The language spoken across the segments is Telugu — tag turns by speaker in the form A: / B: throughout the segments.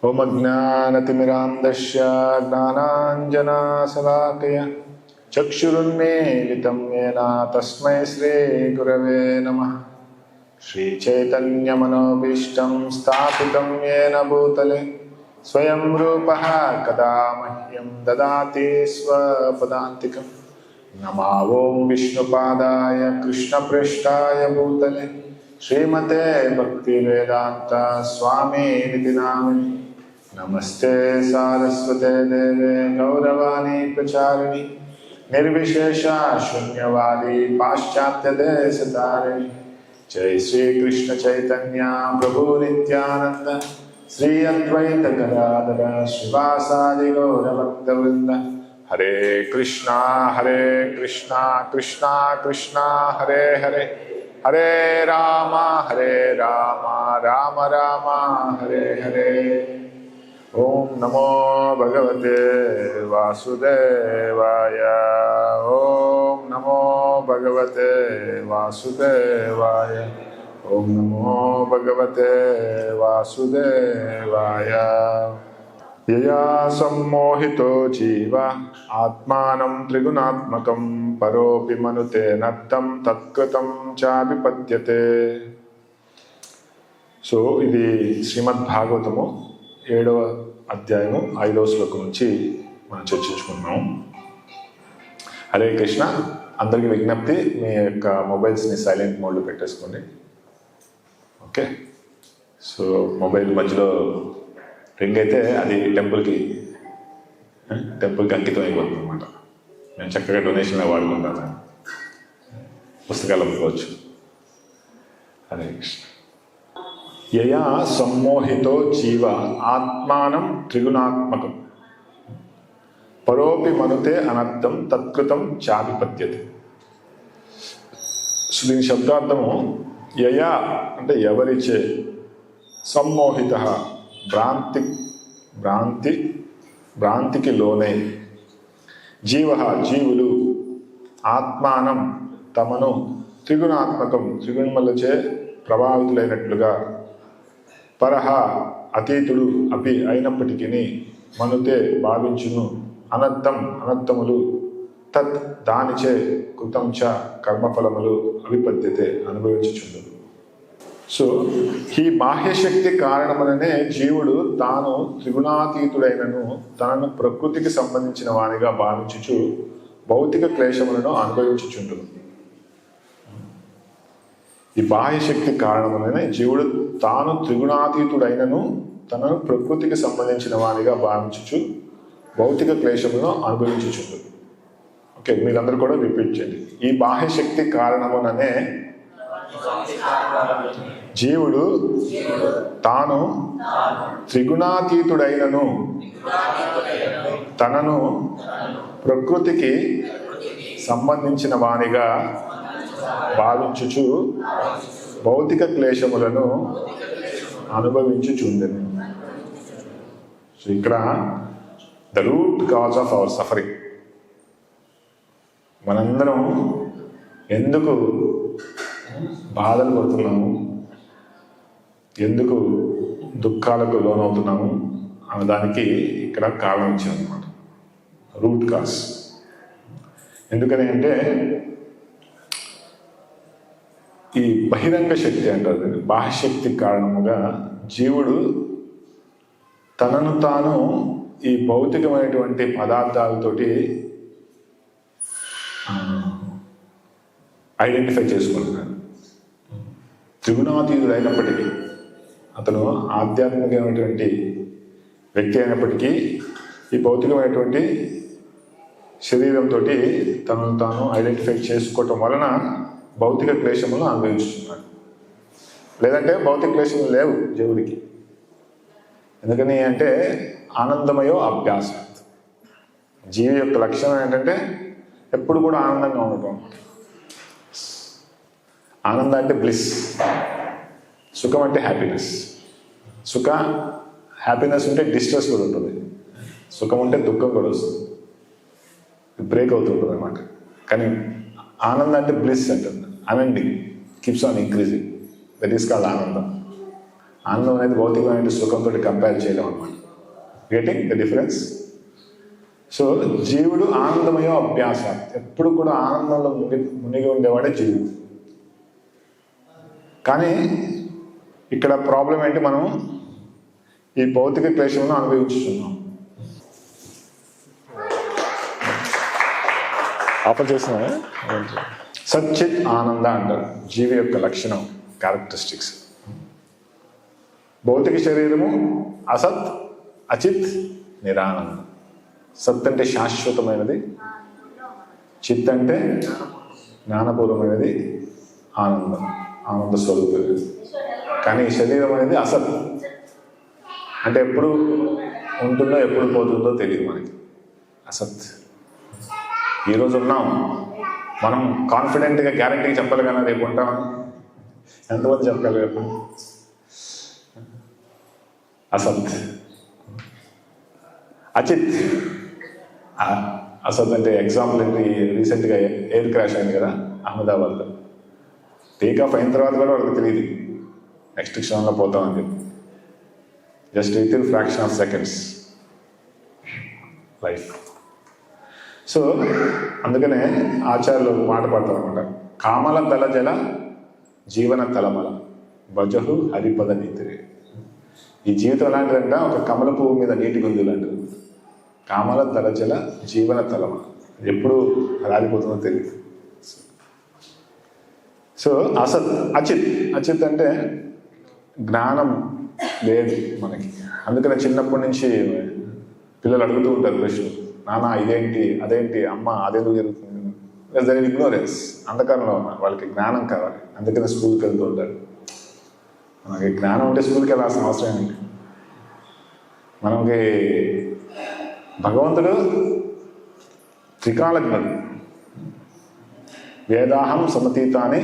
A: ఓం అజ్ఞానతిమిరాంధస్య జ్ఞానాంజనాశలాకయ చక్షురున్మీలితం येन తస్మై శ్రీగురవే నమః. శ్రీచైతన్యమనోభీష్టం స్థాపితం येन భూతలే స్వయం రూపః కదా మహ్యం దదాతి స్వపదాంతికం. నమో ఓం విష్ణుపాదాయ కృష్ణప్రేష్ఠాయ భూతలే శ్రీమతే భక్తివేదాంత స్వామినితి నామిని. నమస్తే సారస్వతే దేవే గౌరవాణి ప్రచారిణి నిర్విశేష శూన్యవాది పాశ్చాత్య దేశతారిణి. జై శ్రీకృష్ణ చైతన్య ప్రభు నిత్యానంద శ్రీ అద్వైత గదాధర శ్రీవాసాది గౌరభక్తవృంద. హరే కృష్ణ కృష్ణ కృష్ణ హరే హరే హరే రామ రామ రామ హరే హరే. ఓం నమో భగవతే వాసుదేవాయ. ఓం నమో భగవతే వాసుదేవాయ. ఓం నమో భగవతే వాసుదేవాయ. యయా సమ్మోహితో జీవ ఆత్మానం త్రిగుణాత్మకం పరోపి మనుతే నర్థం తత్కృతం చాభిపద్యతే. సో ఇది శ్రీమద్ భాగవతము 7వ అధ్యాయము 5వ శ్లోకం నుంచి మనం చర్చించుకున్నాం. హరే కృష్ణ. అందరికీ విజ్ఞప్తి, మీ యొక్క మొబైల్స్ని సైలెంట్ మోడ్లో పెట్టేసుకోండి. ఓకే. సో మొబైల్ మధ్యలో రింగ్ అయితే అది టెంపుల్కి అంకితం అయిపోతుంది అనమాట. మేము చక్కగా డొనేషన్ వాడుకుంటాను, పుస్తకాలు అమ్ముకోవచ్చు. హరే కృష్ణ. యయా సమ్మోహితో జీవ ఆత్మానం త్రిగుణాత్మకం పరోపి మనుతే అనర్థం తత్కృతం చాభిపద్యతే. సో దీని శబ్దార్థము యయా అంటే ఎవరిచే, సమ్మోహిత భ్రాంతికి లోనై, జీవులు ఆత్మానం తమను త్రిగుణాత్మకం త్రిగుణములచే ప్రభావితులైనట్లుగా, పరహ అతీతుడు అపి అయినప్పటికీ, మనుతే భావించును, అనర్థములు తత్ దానిచే కృతం చ కర్మఫలములు అవిపద్యతే అనుభవించుచుండు. సో ఈ బాహ్యశక్తి కారణముననే జీవుడు తాను త్రిగుణాతీతుడైనను తనను ప్రకృతికి సంబంధించిన వానిగా భావించుచు భౌతిక క్లేశములను అనుభవించుచుండును. ఈ బాహ్యశక్తి కారణముననే జీవుడు తాను త్రిగుణాతీతుడైనను తనను ప్రకృతికి సంబంధించిన వానిగా భావించుచు భౌతిక క్లేశములను అనుభవించుచుండు. ఓకే, మీరందరూ కూడా రిపీట్ చేయండి. ఈ బాహ్యశక్తి కారణముననే జీవుడు తాను త్రిగుణాతీతుడైనను తనను ప్రకృతికి సంబంధించిన వానిగా భావించుచు భౌతిక క్లేశములను అనుభవించుచుండెను. సో ఇక్కడ the root cause of our suffering. మనందరం ఎందుకు బాధలు పడుతున్నాము, ఎందుకు దుఃఖాలకు లోనవుతున్నాము అనే దానికి ఇక్కడ కారణం ఇచ్చిందన్నమాట, రూట్ కాజ్. ఎందుకని అంటే ఈ బహిరంగ శక్తి అంటారు, బాహ్యశక్తి కారణముగా జీవుడు తనను తాను ఈ భౌతికమైనటువంటి పదార్థాలతోటి ఐడెంటిఫై చేసుకుంటున్నాడు. త్రిగుణాతీతుడు అయినప్పటికీ, అతను ఆధ్యాత్మికమైనటువంటి వ్యక్తి అయినప్పటికీ ఈ భౌతికమైనటువంటి శరీరంతో తనను తాను ఐడెంటిఫై చేసుకోవటం వలన భౌతిక క్లేశములను అనుభవిస్తున్నాడు. లేదంటే భౌతిక క్లేశములు లేవు జీవుడికి. ఎందుకని అంటే ఆనందమయో అభ్యాస. జీవి యొక్క లక్షణం ఏంటంటే ఎప్పుడు కూడా ఆనందంగా ఉండటం. ఆనందం అంటే బ్లిస్, సుఖం అంటే హ్యాపీనెస్. హ్యాపీనెస్ ఉంటే డిస్ట్రెస్ కూడా ఉంటుంది, సుఖం ఉంటే దుఃఖం కూడా వస్తుంది, బ్రేక్ అవుతుంటుంది అన్నమాట. కానీ ఆనందం అంటే బ్లిస్ అంటుంది, amending, keeps on increasing. That is called ఆనందం. ఆనందం అనేది భౌతికమైన సుఖంతో కంపేర్ చేయడం అనమాట. Getting the difference? సో జీవుడు ఆనందమయో అభ్యాస, ఎప్పుడు కూడా ఆనందంలో మునిగి ఉండేవాడే జీవుడు. కానీ ఇక్కడ ప్రాబ్లం ఏంటి, మనం ఈ భౌతిక క్లేశంలో అనుభవించుతున్నాం. ఆఫర్ చేస్తున్నా. సచ్చిత్ ఆనంద అంటారు జీవి యొక్క లక్షణం, క్యారెక్టరిస్టిక్స్. భౌతిక శరీరము అసత్, అచిత్, నిరానందం. సత్ అంటే శాశ్వతమైనది, చిత్ అంటే జ్ఞానపూర్వమైనది, ఆనందం, ఆనంద స్వరూపమైనది. కానీ శరీరం అనేది అసత్, అంటే ఎప్పుడు ఉంటుందో ఎప్పుడు పోతుందో తెలియదు మనకి. అసత్. ఈరోజు ఉన్నాం, మనం కాన్ఫిడెంట్గా గ్యారంటీగా చెప్పగలగానే రేపు ఉంటామని ఎంతమంది చెప్పగలరు? అసత్. అచిత్. అసత్ అంటే ఎగ్జాంపుల్ ఏంటి, రీసెంట్గా ఎయిర్ క్రాష్ అయింది కదా అహ్మదాబాద్లో. టేక్ ఆఫ్ అయిన తర్వాత కూడా వాళ్ళకి తెలియదు నెక్స్ట్ క్షణంలో పోతామని చెప్పి. Just with in fraction of seconds life. So అందుకనే ఆచార్యులు మాట పడతారు అనమాట, కామల తల జల జీవన తలమల భజహు హరిపద నీతిరే. ఈ జీవితం ఎలాంటిదంట, ఒక కమల పువ్వు మీద నీటి గుంజు లాంటిది. కామల తల జల జీవన తలమల, ఎప్పుడు రాలిపోతుందో తెలియదు. సో అసత్. అచిత్. అచిత్ అంటే జ్ఞానం లేదు మనకి. అందుకనే చిన్నప్పటి నుంచి పిల్లలు అడుగుతూ ఉంటారు ప్రశ్నలు, నాన్న ఇదేంటి, అదేంటి, అమ్మ అదేందుకు జరుగుతుంది. దాని ఇగ్నోరెన్స్, అంధకారంలో ఉన్నారు, వాళ్ళకి జ్ఞానం కావాలి. అందుకనే స్కూల్కి వెళ్తూ ఉంటారు. మనకి జ్ఞానం ఉంటే స్కూల్కి వెళ్ళాల్సిన అవసరం ఏంటి? మనకి భగవంతుడు త్రికాలజ్ఞుడు. వేదాహం సమతీతాని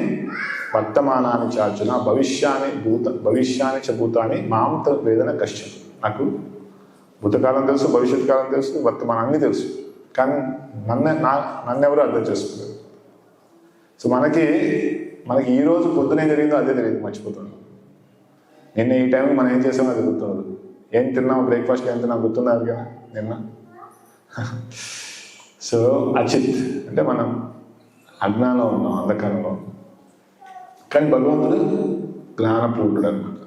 A: వర్తమానాన్ని చార్జున భవిష్యాన్ని చ భూతాన్ని మాంత వేదన కష్టం. నాకు భూతకాలం తెలుసు, భవిష్యత్ కాలం తెలుసు, వర్తమానం అన్నీ తెలుసు, కానీ నన్నెవరూ అర్థం చేసుకుంటారు. సో మనకి ఈరోజు పొద్దున ఏం జరిగిందో అదే తెలియదు, మర్చిపోతున్నాం. నిన్న ఈ టైంకి మనం ఏం చేసామో అది గుర్తుండదు. ఏం తిన్నాము, బ్రేక్ఫాస్ట్ ఏం తిన్నాం గుర్తుందా కదా నిన్న. సో అచిత్ అంటే మనం అజ్ఞానంలో ఉన్నాం, అంధకారంలో. కానీ భగవంతుడు జ్ఞానపూర్ణుడు అనమాట.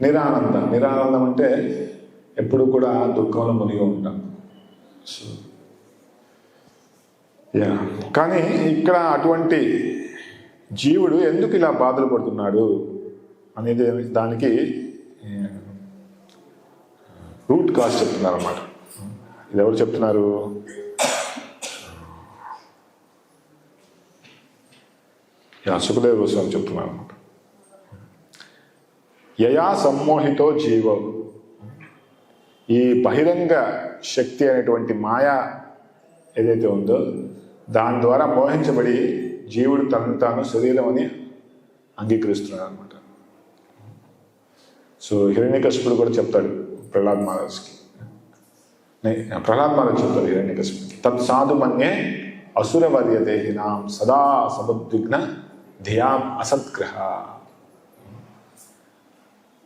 A: నిరానందం. నిరానందం అంటే ఎప్పుడు కూడా దుఃఖంలో మునిగి ఉంటాం. సో కానీ ఇక్కడ అటువంటి జీవుడు ఎందుకు ఇలా బాధలు పడుతున్నాడు అనేది దానికి రూట్ కాజ్ చెప్తున్నారు అన్నమాట. ఇది ఎవరు చెప్తున్నారు? సుఖదేవ గోస్వామి చెప్తున్నారు అన్నమాట. యయా సమ్మోహితో జీవ, ఈ బహిరంగ శక్తి అనేటువంటి మాయ ఏదైతే ఉందో దాని ద్వారా మోహించబడి జీవుడు తనను తాను శరీరం అని అంగీకరిస్తున్నాడు అనమాట. సో హిరణ్యకశిపుడు కూడా చెప్తాడు ప్రహ్లాద్ మహారాజ్కి. ప్రహ్లాద్ మహారాజ్ చెప్తాడు హిరణ్యకశిపుడికి, తత్సాధు మన్యే అసురవర్య దేహినాం సదా సముద్విగ్న ధియాం అసత్గ్రహ.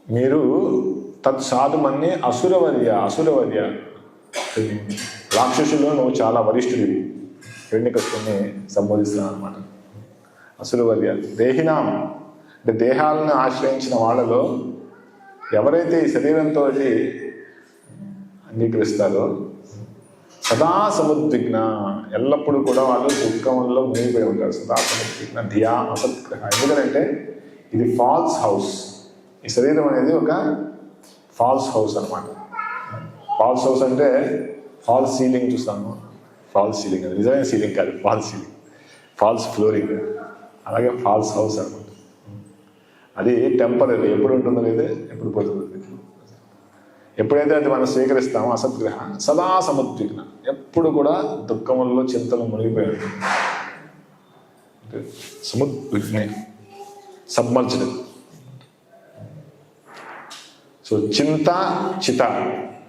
A: మీరు తత్సాధు మన్యే అసురవర్య రాక్షసుల్లో నువ్వు చాలా వరిష్ఠుడివి. హిరణ్యకశిపుడిని సంబోధిస్తున్నాను అనమాట. అసురవర్య దేహినాం అంటే దేహాలను ఆశ్రయించిన వాళ్ళలో ఎవరైతే ఈ శరీరంతో అంగీకరిస్తారో సదా సముద్విగ్న, ఎల్లప్పుడూ కూడా వాళ్ళు దుఃఖంలో మునిగిపోయి ఉంటారు. సదా సముద్విగ్న ధియా అసత్గ్రహ. ఎందుకంటే ఇది ఫాల్స్ హౌస్. ఈ శరీరం అనేది ఒక ఫాల్స్ హౌస్ అనమాట. ఫాల్స్ హౌస్ అంటే ఫాల్స్ సీలింగ్ చూస్తాము. ఫాల్స్ సీలింగ్ అది నిజమైన సీలింగ్ కాదు, ఫాల్స్ సీలింగ్, ఫాల్స్ ఫ్లోరింగ్. అలాగే ఫాల్స్ హౌస్ అనమాట. అది టెంపరీ, ఎప్పుడు ఉంటుందో లేదే, ఎప్పుడు పోతుందో లేదు. ఎప్పుడైతే అది మనం స్వీకరిస్తామో అసద్గ్రహ సదా సముద్విగ్న, ఎప్పుడు కూడా దుఃఖములలో చింతలు మునిగిపోయి సముద్విగ్న సబ్మర్జ్డ్. సో చింత చిత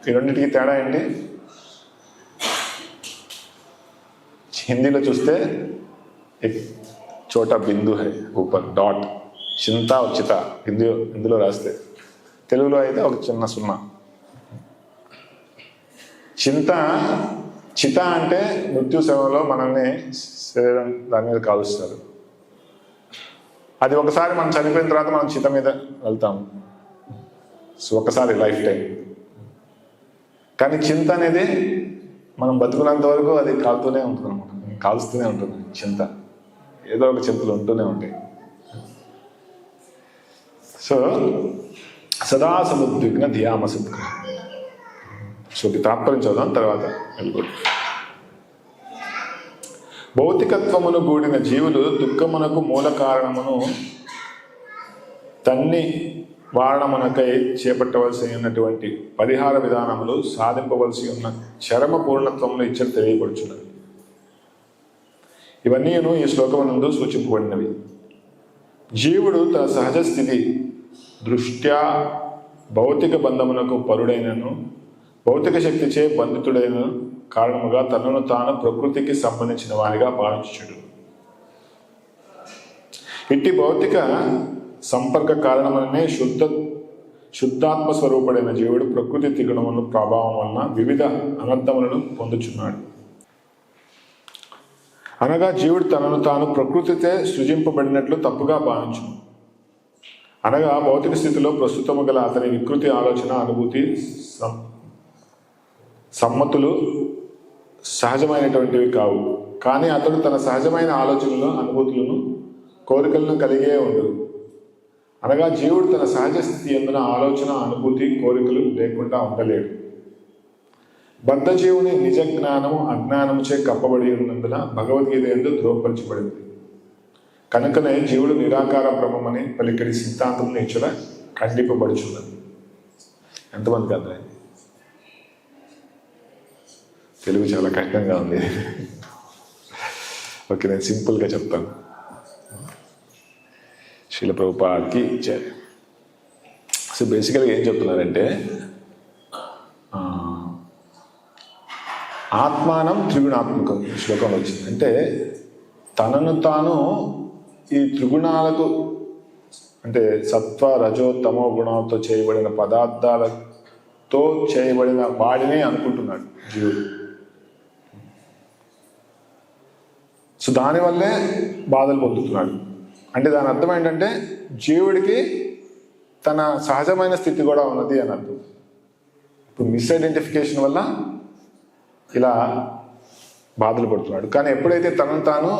A: ఈ రెండింటికి తేడా ఏంటి? హిందీలో చూస్తే एक छोटा बिंदु है ऊपर डॉट, చింత చిత హిందీలో రాస్తే, తెలుగులో అయితే ఒక చిన్న సున్నా. చిత అంటే మృత్యు సమయంలో మనల్ని శరీరం దాని మీద కాలుస్తారు. అది ఒకసారి మనం చనిపోయిన తర్వాత మనం చిత మీద వెళ్తాము. సో ఒకసారి లైఫ్ టైం. కానీ చింత అనేది మనం బతుకున్నంత వరకు అది కాలుతూనే ఉంటుంది అనమాట, కాలుస్తూనే ఉంటుంది చింత. ఏదో ఒక చింతలు ఉంటూనే ఉంటాయి. సో సదా సముద్విగ్న ధియామసద్గ్రహ. సో తాత్పర్యం చదుదాం, తర్వాత వెళ్ళిపోతుంది. భౌతికత్వమును కూడిన జీవులు దుఃఖమునకు మూల కారణమును తన్ని వారణమునకై చేపట్టవలసి ఉన్నటువంటి పరిహార విధానములు సాధింపవలసి ఉన్న చరమ పూర్ణత్వములు ఇచ్చట తెలియపడుచున్నవి. ఇవన్నీ ఈ శ్లోకమునందు సూచింపబడినవి. జీవుడు తన సహజ స్థితి దృష్ట్యా భౌతిక బంధమునకు పరుడైనను భౌతిక శక్తిచే బంధితుడైన కారణముగా తనను తాను ప్రకృతికి సంబంధించిన వారిగా భావించుడు. ఇట్టి భౌతిక సంపర్క కారణమనే శుద్ధాత్మ స్వరూపుడైన జీవుడు ప్రకృతి త్రిగుణముల ప్రభావం వలన వివిధ అనర్థములను పొందుచున్నాడు. అనగా జీవుడు తనను తాను ప్రకృతితే సృజింపబడినట్లు తప్పుగా భావించును. అనగా భౌతిక స్థితిలో ప్రస్తుతము గల అతని వికృతి ఆలోచన అనుభూతి సమ్మతులు సహజమైనటువంటివి కావు. కానీ అతడు తన సహజమైన ఆలోచనలు అనుభూతులను కోరికలను కలిగే ఉండదు. అనగా జీవుడు తన సహజ స్థితి ఎందున ఆలోచన అనుభూతి కోరికలు లేకుండా ఉండలేడు. బద్ధజీవుని నిజ జ్ఞానము అజ్ఞానముచే కప్పబడి ఉన్నందున భగవద్గీత యందు ధ్రువపరచబడింది. కనుకనే జీవుడు నిరాకార బ్రహ్మమని పలికడి సిద్ధాంతం నేర్చుల ఖండింపబడుచున్నది. ఎంతమందికి అర్థమైంది? తెలుగు చాలా కష్టంగా ఉంది. ఓకే, నేను సింపుల్గా చెప్తాను. శ్రీల ప్రభుపాద్కి జై. సో బేసికల్గా ఏం చెప్తున్నారంటే, ఆత్మానం త్రిగుణాత్మకం శ్లోకంలో వచ్చింది. అంటే తనను తాను ఈ త్రిగుణాలకు, అంటే సత్వ రజో తమో గుణాలతో చేయబడిన పదార్థాలతో చేయబడిన వాడినే అనుకుంటున్నాడు జీవుడు. సో దానివల్లే బాధలు పొందుతున్నాడు. అంటే దాని అర్థం ఏంటంటే జీవుడికి తన సహజమైన స్థితి కూడా ఉన్నది అని అర్థం. ఇప్పుడు మిస్ఐడెంటిఫికేషన్ వల్ల ఇలా బాధలు పడుతున్నాడు. కానీ ఎప్పుడైతే తనను తాను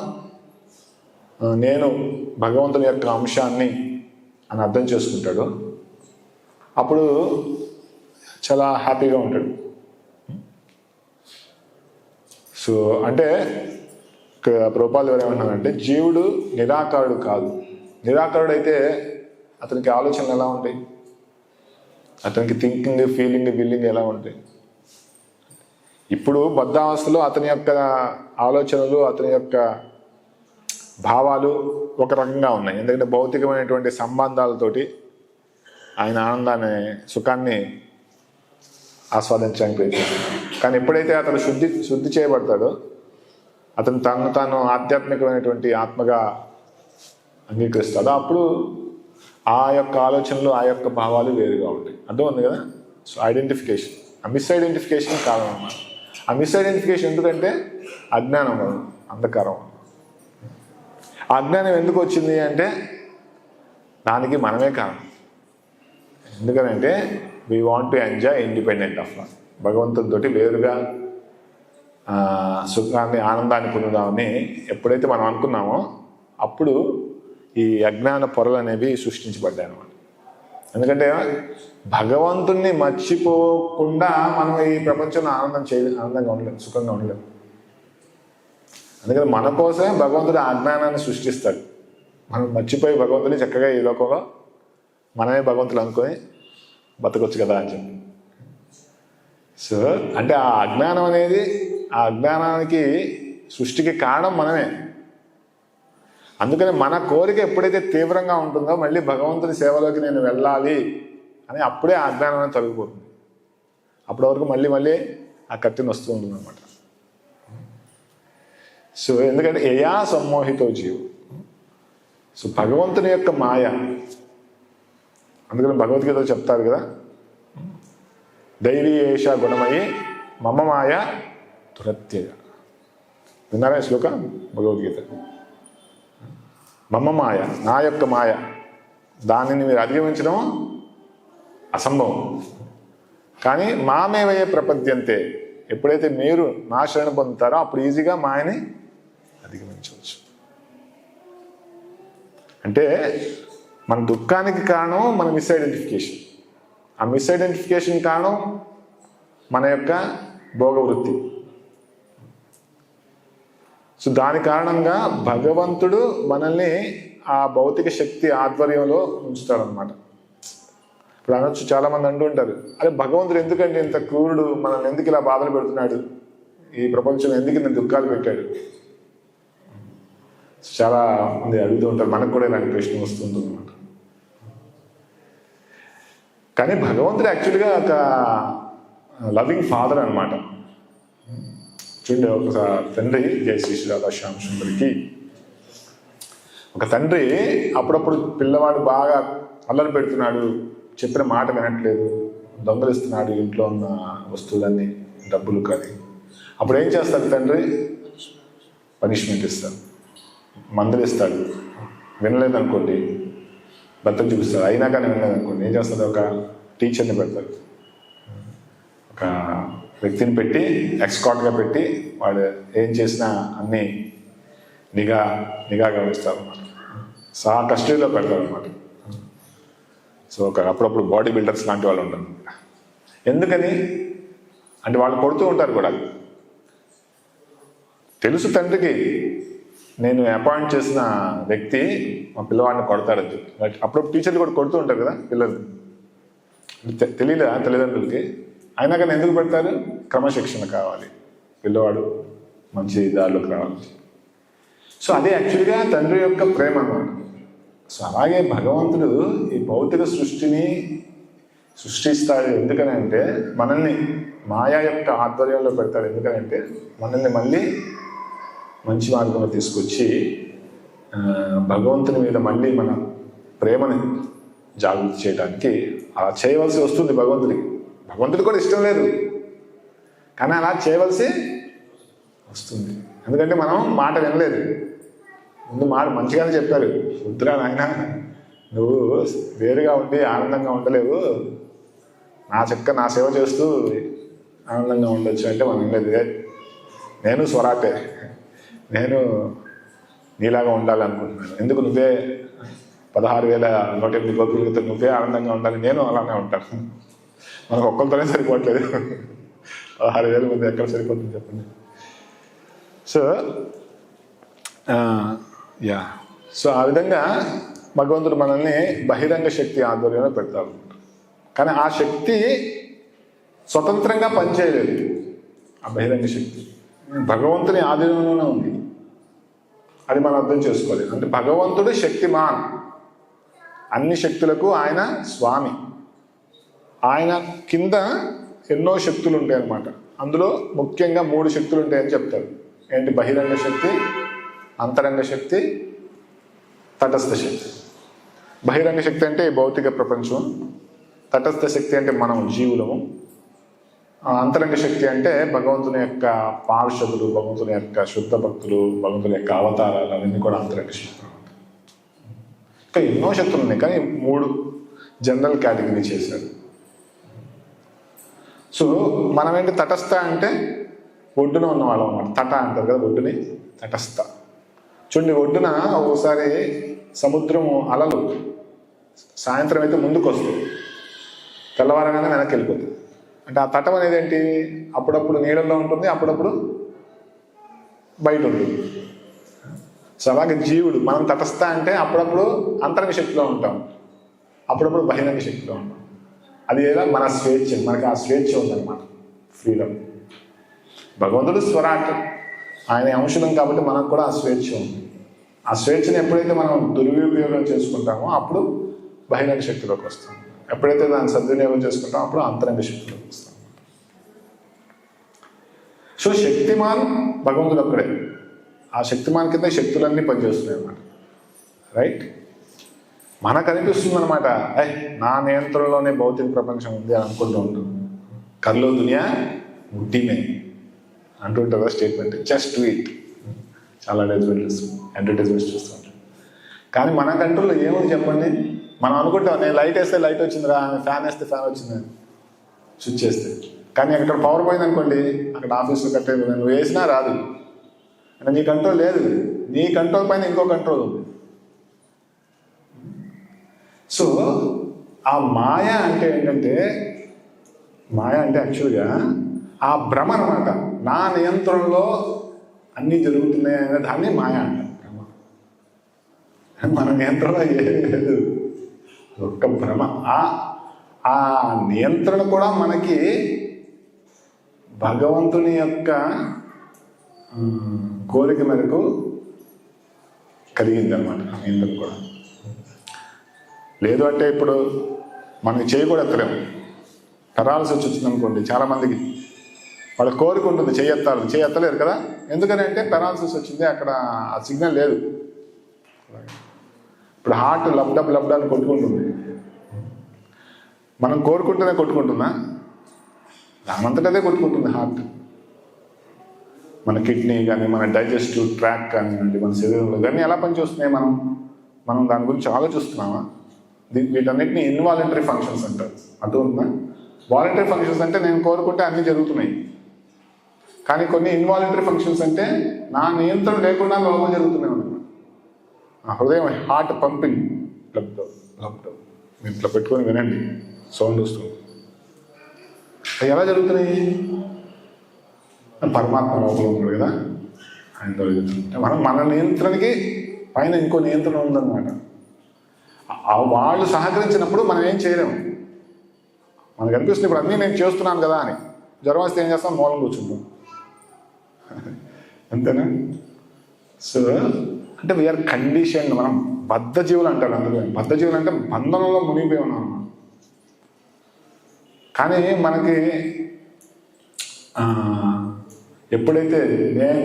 A: నేను భగవంతుని యొక్క అంశాన్ని అని అర్థం చేసుకుంటాడో అప్పుడు చాలా హ్యాపీగా ఉంటాడు. సో అంటే ప్రభుపాదులు ఎవరేమన్నారంటే, జీవుడు నిరాకారుడు కాదు. నిరాకారుడు అయితే అతనికి ఆలోచనలు ఎలా ఉంటాయి, అతనికి థింకింగ్ ఫీలింగ్ విల్లింగ్ ఎలా ఉంటాయి. ఇప్పుడు బద్ధావస్థలో అతని యొక్క ఆలోచనలు అతని యొక్క భావాలు ఒక రకంగా ఉన్నాయి. ఎందుకంటే భౌతికమైనటువంటి సంబంధాలతోటి ఆయన ఆనందాన్ని సుఖాన్ని ఆస్వాదించడానికి ప్రయత్నిస్తాడు. కానీ ఎప్పుడైతే అతను శుద్ధి చేయబడతాడో అతను తను తాను ఆధ్యాత్మికమైనటువంటి ఆత్మగా అంగీకరిస్తాడో అప్పుడు ఆ యొక్క ఆలోచనలు ఆ యొక్క భావాలు వేరుగా ఉంటాయి. అర్థం ఉంది కదా? సో ఐడెంటిఫికేషన్, ఆ మిస్ఐడెంటిఫికేషన్ కారణం అన్నమాట. ఆ మిస్ఐడెంటిఫికేషన్ ఎందుకంటే అజ్ఞానం వల్ల, అంధకారం. ఆ అజ్ఞానం ఎందుకు వచ్చింది అంటే దానికి మనమే కారణం. ఎందుకనంటే we want to enjoy independent of life. భగవంతుడితోటి వేరుగా సుఖాన్ని ఆనందాన్ని పొందుదామని ఎప్పుడైతే మనం అనుకున్నామో అప్పుడు ఈ అజ్ఞాన పొరలు అనేవి సృష్టించబడ్డాయి అన్నమాట. ఎందుకంటే భగవంతుణ్ణి మర్చిపోకుండా మనం ఈ ప్రపంచంలో ఆనందంగా ఉండలేము, సుఖంగా ఉండలేము. అందుకని మన కోసమే భగవంతుడు అజ్ఞానాన్ని సృష్టిస్తాడు. మనం మర్చిపోయి భగవంతుని చక్కగా ఈ లోకంలో మనమే భగవంతులు అనుకొని బతకొచ్చు కదా అని చెప్పి. సో అంటే ఆ అజ్ఞానం అనేది, ఆ అజ్ఞానానికి సృష్టికి కారణం మనమే. అందుకని మన కోరిక ఎప్పుడైతే తీవ్రంగా ఉంటుందో మళ్ళీ భగవంతుని సేవలోకి నేను వెళ్ళాలి అని అప్పుడే ఆ అజ్ఞానం అనేది తొలగిపోతుంది. అప్పటి వరకు మళ్ళీ ఆ కత్తిని వస్తూ ఉంటుంది అనమాట. సో ఎందుకంటే యయా సమ్మోహితో జీవు. సో భగవంతుని యొక్క మాయ. అందుకని భగవద్గీతలో చెప్తారు కదా, దైవీ ఏష గుణమయి మమ మాయ దురత్యయ. విన్నారా శ్లోక భగవద్గీత? మమ మాయ, నా యొక్క మాయ, దానిని మీరు అధిగమించడం అసంభవం. కానీ మామేవయే ప్రపద్యంతే, ఎప్పుడైతే మీరు నా శరణ పొందుతారో అప్పుడు ఈజీగా మాయని అధిగమించవచ్చు. అంటే మన దుఃఖానికి కారణం మన మిస్ఐడెంటిఫికేషన్. ఆ మిస్ఐడెంటిఫికేషన్ కారణం మన యొక్క భోగవృత్తి. సో దాని కారణంగా భగవంతుడు మనల్ని ఆ భౌతిక శక్తి ఆధ్వర్యంలో ఉంచుతాడనమాట. ఇప్పుడు అనొచ్చు, చాలామంది అంటూ ఉంటారు, అరే భగవంతుడు ఎందుకంటే ఇంత క్రూరుడు, మనల్ని ఎందుకు ఇలా బాధలు పెడుతున్నాడు, ఈ ప్రపంచం ఎందుకు ఇంత దుఃఖాలు పెట్టాడు. చాలా మంది అడుగుతూ ఉంటారు, మనకు కూడా ఇలాంటి ప్రశ్న వస్తుంటుంది అనమాట. కానీ భగవంతుడు యాక్చువల్గా ఒక లవింగ్ ఫాదర్ అనమాట. చూడండి, ఒక తండ్రి, జై శ్రీ రాధాశ్యామ సుందరికి, ఒక తండ్రి అప్పుడప్పుడు పిల్లవాడు బాగా అల్లరి పెడుతున్నాడు, చెప్పిన మాట వినట్లేదు, దొంగలిస్తున్నాడు ఇంట్లో ఉన్న వస్తువులన్నీ, డబ్బులు కానీ, అప్పుడు ఏం చేస్తాడు తండ్రి? పనిష్మెంట్ ఇస్తాడు, మందులు ఇస్తాడు. వినలేదనుకోండి బద్దలు చూపిస్తాడు, అయినా కానీ వినలేదనుకోండి ఏం చేస్తాడు? ఒక టీచర్ని పెడతాడు, ఒక వ్యక్తిని పెట్టి ఎక్స్కాట్గా పెట్టి వాడు ఏం చేసినా అన్నీ నిఘాగా వేస్తారు అన్నమాట. కస్టడీలో పెడతారు అనమాట. సో అప్పుడప్పుడు బాడీ బిల్డర్స్ లాంటి వాళ్ళు ఉంటారు. ఎందుకని అంటే వాళ్ళు కొడుతూ ఉంటారు కూడా. తెలుసు తండ్రికి, నేను అపాయింట్ చేసిన వ్యక్తి మా పిల్లవాడిని కొడతాడని. అప్పుడప్పుడు టీచర్లు కూడా కొడుతూ ఉంటారు కదా పిల్లలు, తెలియదా తల్లిదండ్రులకి. అయినా కానీ ఎందుకు పెడతారు? క్రమశిక్షణ కావాలి, పిల్లవాడు మంచి దారిలోకి రావాలి. సో అదే యాక్చువల్గా తండ్రి యొక్క ప్రేమ అన్నమాట. సో అలాగే భగవంతుడు ఈ భౌతిక సృష్టిని సృష్టిస్తాడు. ఎందుకని అంటే మనల్ని మాయా యొక్క ఆధ్వర్యంలో పెడతాడు. ఎందుకనంటే మనల్ని మళ్ళీ మంచి మార్గంలో తీసుకొచ్చి భగవంతుని మీద మళ్ళీ మన ప్రేమని జాగృతి చేయడానికి అలా చేయవలసి వస్తుంది భగవంతుడికి. భగవంతుడికి కూడా ఇష్టం లేదు, కానీ అలా చేయవలసి వస్తుంది. ఎందుకంటే మనం మాట వినలేదు. ముందు మాట మంచిగానే చెప్పారు, వద్దురా నాయన, నువ్వు వేరుగా ఉండి ఆనందంగా ఉండలేవు, నా సేవ చేస్తూ ఆనందంగా ఉండొచ్చు అంటే మనం వినలేదు. నేను స్వరాటే, నేను నీలాగా ఉండాలనుకుంటున్నాను. ఎందుకు నువ్వే 16,108 గోపికలతో నువ్వే ఆనందంగా ఉండాలి, నేను అలానే ఉంటాను. మనకు ఒక్కరితోనే సరిపోవట్లేదు, 16,000 మంది ఎక్కడ సరిపోతుంది చెప్పండి. సో ఆ విధంగా భగవంతుడు మనల్ని బహిరంగ శక్తి ఆధ్వర్యంలో పెడతారు. కానీ ఆ శక్తి స్వతంత్రంగా పనిచేయలేదు. ఆ బహిరంగ శక్తి భగవంతుని ఆధీనంలోనే ఉంది. అది మనం అర్థం చేసుకోవాలి. అంటే భగవంతుడు శక్తిమాన్, అన్ని శక్తులకు ఆయన స్వామి. ఆయన కింద ఎన్నో శక్తులు ఉంటాయి అన్నమాట. అందులో ముఖ్యంగా 3 శక్తులు ఉంటాయని చెప్తారు. ఏంటి? బహిరంగ శక్తి, అంతరంగ శక్తి, తటస్థ శక్తి. బహిరంగ శక్తి అంటే భౌతిక ప్రపంచం, తటస్థ శక్తి అంటే మనం జీవులము, అంతరంగ శక్తి అంటే భగవంతుని యొక్క పార్షదులు, భగవంతుని యొక్క శుద్ధ భక్తులు, భగవంతుని యొక్క అవతారాలు, అవన్నీ కూడా అంతరంగ శక్తులు. ఇంకా ఎన్నో శక్తులు ఉన్నాయి, కానీ 3 జనరల్ కేటగిరీ చేశారు. సో మనం ఏంటి? తటస్థ అంటే ఒడ్డున ఉన్న వాళ్ళం అన్నమాట. తట అంటారు కదా ఒడ్డుని, తటస్థ. చూడండి, ఒడ్డున ఒకసారి సముద్రము అలలు సాయంత్రం అయితే ముందుకు వస్తుంది, తెల్లవారగానే వెనక్కి వెళ్ళిపోతుంది. అంటే ఆ తటం అనేది ఏంటి? అప్పుడప్పుడు నీళ్ళల్లో ఉంటుంది, అప్పుడప్పుడు బయట ఉంటుంది. సో అలాగే జీవుడు, మనం తటస్థ అంటే అప్పుడప్పుడు అంతరంగ శక్తిలో ఉంటాం, అప్పుడప్పుడు బహిరంగ శక్తిలో ఉంటాం. అది ఏదో మన స్వేచ్ఛ, మనకి ఆ స్వేచ్ఛ ఉందన్నమాట, ఫ్రీడమ్. భగవంతుడు స్వరాట్, ఆయన అంశం కాబట్టి మనకు కూడా ఆ స్వేచ్ఛ ఉంది. ఆ స్వేచ్ఛను ఎప్పుడైతే మనం దుర్వినియోగం చేసుకుంటామో అప్పుడు బహిరంగ శక్తిలోకి వస్తాం. ఎప్పుడైతే దాన్ని సద్వినియోగం చేసుకుంటామో అప్పుడు అంతరంగ శక్తిలోకి వస్తాం. సో శక్తిమాన్ భగవంతుడు ఒక్కడే. ఆ శక్తిమాన్ కింద శక్తులన్నీ పనిచేస్తున్నాయి అన్నమాట. రైట్? మనకు అనిపిస్తుంది అనమాట, నా నియంత్రణలోనే భౌతిక ప్రపంచం ఉంది అని అనుకుంటూ ఉంటుంది. కల్లో దునియా ఉట్టినే అంటుంటారు కదా స్టేట్మెంట్, జస్ట్ డూ ఇట్. చాలా అడ్వర్టైజ్మెంట్స్ చూస్తుంటాం. కానీ మన కంట్రోల్లో ఏముంది చెప్పండి? మనం అనుకుంటాం నేను లైట్ వేస్తే లైట్ వచ్చిందిరా, ఫ్యాన్ వేస్తే ఫ్యాన్ వచ్చిందని స్విచ్ చేస్తే. కానీ అక్కడ పవర్ పోయింది అనుకోండి, అక్కడ ఆఫీస్లో కట్టే నువ్వు వేసినా రాదు. అంటే నీ కంట్రోల్ లేదు. నీ కంట్రోల్ పైన ఇంకో కంట్రోల్ ఉంది. సో ఆ మాయ అంటే ఏంటంటే, మాయ అంటే యాక్చువల్గా ఆ భ్రమ అనమాట. నా నియంత్రణలో అన్నీ జరుగుతున్నాయి అనే దాన్ని మాయ అంటారు. భ్రమ మన నియంత్రణలో ఏమీ లేదు, ఒక్క భ్రమ. ఆ నియంత్రణ కూడా మనకి భగవంతుని యొక్క కోరిక మేరకు కలిగింది అనమాట. నియంత్రణ కూడా లేదు అంటే ఇప్పుడు మనకి చేయకూడదు ఎత్తలేము. పెరాలసిస్ వచ్చింది అనుకోండి, చాలామందికి వాళ్ళ కోరిక ఉంటుంది చేయెత్తాలి, చేయెత్తలేరు కదా. ఎందుకని అంటే పెరాలసిస్ వచ్చింది, అక్కడ ఆ సిగ్నల్ లేదు. ఇప్పుడు హార్ట్ లబ్డా అని కొట్టుకుంటుంది. మనం కోరుకుంటూనే కొట్టుకుంటుందా? దానంతట అదే కొట్టుకుంటుంది హార్ట్. మన కిడ్నీ కానీ, మన డైజెస్టివ్ ట్రాక్ కానివ్వండి, మన శరీరంలో కానీ ఎలా పనిచేస్తున్నాయి మనం దాని గురించి ఆలోచిస్తున్నామా? వీటన్నిటిని ఇన్వాలంటరీ ఫంక్షన్స్ అంటారు. అర్థమవుతుందా? వాలంటరీ ఫంక్షన్స్ అంటే నేను కోరుకుంటే అన్నీ జరుగుతున్నాయి. కానీ కొన్ని ఇన్వాలంటరీ ఫంక్షన్స్ అంటే నా నియంత్రణ లేకుండా లోపల జరుగుతున్నాయి అన్నమాట. ఆ హృదయం, హార్ట్ పంపింగ్, మీరు ఇట్లా పెట్టుకొని వినండి, సౌండ్ వస్తుంది. అవి ఎలా జరుగుతున్నాయి? పరమాత్మ లోపల ఉన్నాడు కదా, ఆయన జరుగుతుంది. మన నియంత్రణకి పైన ఇంకో నియంత్రణ ఉందన్నమాట. వాళ్ళు సహకరించినప్పుడు మనం ఏం చేయలేము. మనకు అనిపిస్తుంది ఇప్పుడు అన్నీ నేను చేస్తున్నాను కదా అని. జ్వరం వస్తే ఏం చేస్తాం? మూలం కూర్చుంటాం, అంతేనా? సో అంటే వీఆర్ కండిషన్. మనం బద్ధ జీవులు అంటారు. అందులో బద్ధ జీవులు అంటే బంధనంలో మునిగిపోయి ఉన్నాం. కానీ మనకి ఎప్పుడైతే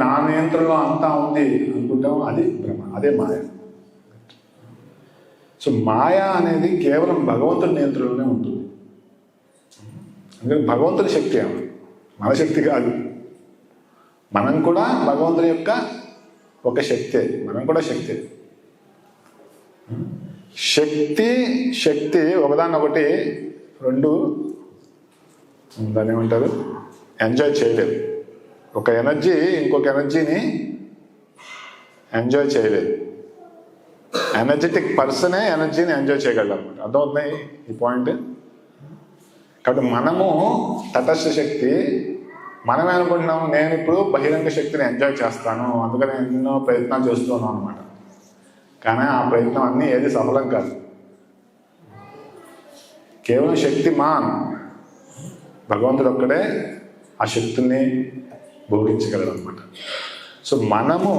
A: నా నియంత్రణలో అంతా ఉంది అనుకుంటామో అది భ్రమ, అదే మాయ. సో మాయ అనేది కేవలం భగవంతుడి నియంత్రణలోనే ఉంటుంది. అందుకని భగవంతుడి శక్తి మన శక్తి కాదు. మనం కూడా భగవంతుని యొక్క ఒక శక్తే. మనం కూడా శక్తి. శక్తి ఒకదాన్నొకటి రెండు దాన్ని ఏమంటారు, ఎంజాయ్ చేయలేదు. ఒక ఎనర్జీ ఇంకొక ఎనర్జీని ఎంజాయ్ చేయలేదు. ఎనర్జెటిక్ పర్సనే ఎనర్జీని ఎంజాయ్ చేయగలరు అనమాట. అర్థమవుతున్నాయి ఈ పాయింట్? కాబట్టి మనము తటస్థ శక్తి, మనమే అనుకుంటున్నాము నేను ఇప్పుడు బహిరంగ శక్తిని ఎంజాయ్ చేస్తాను, అందుకని ఎన్నో ప్రయత్నాలు చేస్తున్నాను అనమాట. కానీ ఆ ప్రయత్నం అన్నీ ఏది సఫలం కాదు. కేవలం శక్తిమాన్ భగవంతుడు ఒక్కడే ఆ శక్తిని భోగించగలడు అనమాట. సో మనము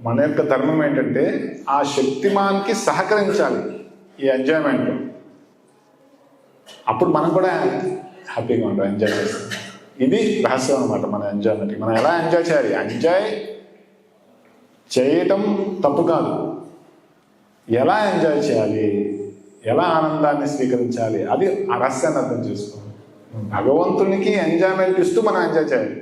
A: మన యొక్క ధర్మం ఏంటంటే ఆ శక్తిమాన్కి సహకరించాలి ఈ ఎంజాయ్మెంట్. అప్పుడు మనం కూడా హ్యాపీగా ఉంటాం, ఎంజాయ్ చేస్తాం. ఇది రహస్యం అనమాట మన ఎంజాయ్మెంట్. మనం ఎలా ఎంజాయ్ చేయాలి? ఎంజాయ్ చేయటం తప్పు కాదు, ఎలా ఎంజాయ్ చేయాలి, ఎలా ఆనందాన్ని స్వీకరించాలి, అది ఆ రహస్యాన్ని అర్థం చేసుకోవాలి. భగవంతునికి ఎంజాయ్మెంట్ ఇస్తూ మనం ఎంజాయ్ చేయాలి.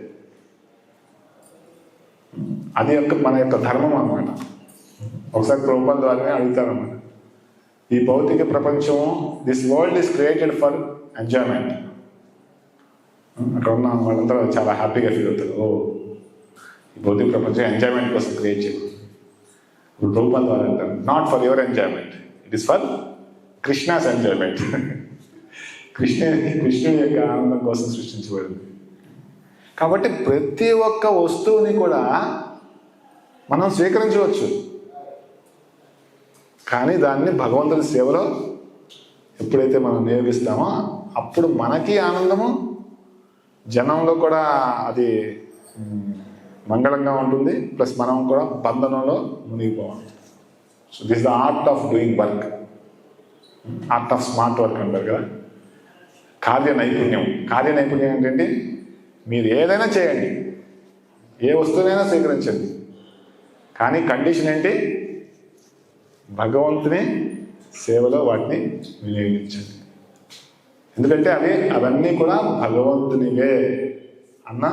A: అది మన యొక్క ధర్మం అన్నమాట. ఒకసారి ప్రభుపాద ద్వారానే అడుగుతారన్నమాట, ఈ భౌతిక ప్రపంచం, this world is created for enjoyment. అక్కడ ఉన్న వాళ్ళందరూ చాలా హ్యాపీగా ఫీల్ అవుతారు. ఈ భౌతిక ప్రపంచం ఎంజాయ్మెంట్ కోసం క్రియేట్ చేయదు. ఇప్పుడు ప్రభుపాద ద్వారా అంటారు, not for your enjoyment, it is for Krishna's enjoyment. కృష్ణుడి యొక్క ఆనందం కోసం సృష్టించబడింది. కాబట్టి ప్రతి ఒక్క వస్తువుని కూడా మనం స్వీకరించవచ్చు, కానీ దాన్ని భగవంతుని సేవలో ఎప్పుడైతే మనం నియోగిస్తామో అప్పుడు మనకి ఆనందము, జనంలో కూడా అది మంగళంగా ఉంటుంది, ప్లస్ మనం కూడా బంధనంలో మునిగిపోవాలి. So this the art of doing work, art of smart work అంటారు కదా. కార్య నైపుణ్యం ఏంటంటే మీరు ఏదైనా చేయండి, ఏ వస్తువునైనా స్వీకరించండి, కానీ కండిషన్ ఏంటి? భగవంతుని సేవలో వాటిని వినియోగించండి. ఎందుకంటే అవన్నీ కూడా భగవంతునివే. అన్న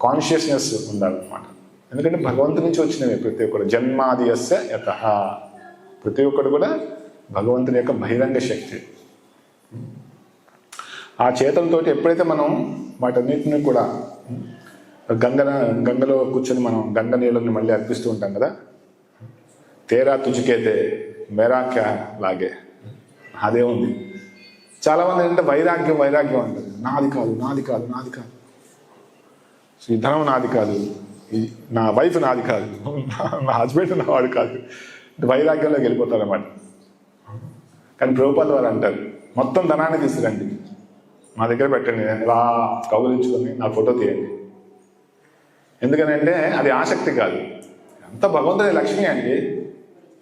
A: కాన్షియస్నెస్ ఉండాలన్నమాట. ఎందుకంటే భగవంతుడి నుంచి వచ్చినవి ప్రతి ఒక్కరు. జన్మాదియస్య యతః, ప్రతి ఒక్కరు కూడా భగవంతుని యొక్క బహిరంగ శక్తి. ఆ చేతులతోటి ఎప్పుడైతే మనం వాటన్నిటిని కూడా గంగలో కూర్చొని మనం గంగ నీళ్ళని మళ్ళీ అర్పిస్తూ ఉంటాం కదా, తేరా తుజుకేతే మేరా క్యా లాగే, అదే ఉంది. చాలామంది ఏంటంటే వైరాగ్యం అంటారు. నాది కాదు, ఈ ధనం నాది కాదు, నా వైఫ్ నాది కాదు, నా హస్బెండ్ నా వాడు కాదు, వైరాగ్యంలోకి వెళ్ళిపోతారు అన్నమాట. కానీ ప్రభుపాద వారు అంటారు, మొత్తం ధనాన్ని తీసుకురండి, మా దగ్గర పెట్టండి, ఇలా కౌగులించుకొని నా ఫోటో తీయండి. ఎందుకనంటే అది ఆసక్తి కాదు, అంత భగవంతుడి లక్ష్మి అండి.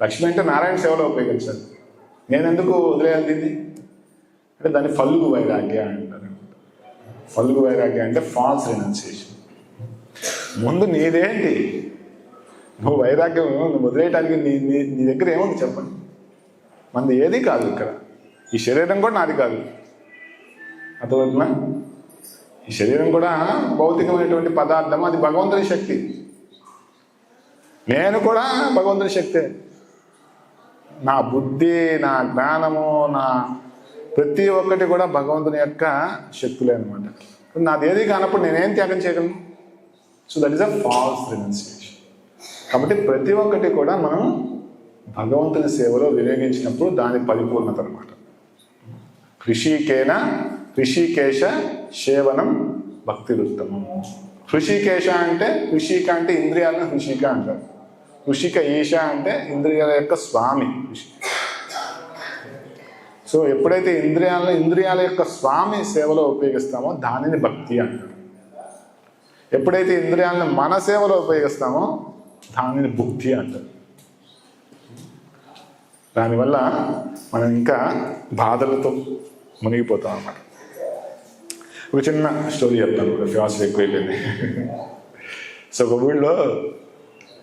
A: లక్ష్మి అంటే నారాయణ సేవలో ఉపయోగించాలి. నేను ఎందుకు వదిలేయాలి దీన్ని అంటే దాన్ని ఫల్గు వైరాగ్య అంటారు. ఫల్గు వైరాగ్య అంటే ఫాల్స్ రినౌన్సియేషన్. ముందు నీదేంటి, నువ్వు వైరాగ్యం నువ్వు వదిలేయటానికి నీ దగ్గర ఏముంది చెప్పండి. మనది ఏది కాదు ఇక్కడ. ఈ శరీరం కూడా నాది కాదు, అర్థమవుతుందా? ఈ శరీరం కూడా భౌతికమైనటువంటి పదార్థం, అది భగవంతుని శక్తి. నేను కూడా భగవంతుని శక్తే. నా బుద్ధి, నా జ్ఞానము, నా ప్రతి ఒక్కటి కూడా భగవంతుని యొక్క శక్తులే అనమాట. నాది ఏది కానప్పుడు నేనేం త్యాగం చేయగలను? So that is a false renunciation. కాబట్టి ప్రతి ఒక్కటి కూడా మనం భగవంతుని సేవలో వినియోగించినప్పుడు దాని పరిపూర్ణత అనమాట. ఋషికేశ సేవనం భక్తిరుత్తమం. ఋషికేశ అంటే ఋషిక అంటే ఇంద్రియాలను ఋషిక అంటారు. ఋషిక ఈశ అంటే ఇంద్రియాల యొక్క స్వామి ఋషి. సో ఎప్పుడైతే ఇంద్రియాల యొక్క స్వామి సేవలో ఉపయోగిస్తామో దానిని భక్తి అంటారు. ఎప్పుడైతే ఇంద్రియాలను మన సేవలో ఉపయోగిస్తామో దానిని భుక్తి అంటారు. దానివల్ల మనం ఇంకా బాధలతో మునిగిపోతాం అన్నమాట. ఒక చిన్న స్టోరీ చెప్తాను, ఫిలాసఫీ ఎక్కువైపోయింది. సో ఒక ఊళ్ళో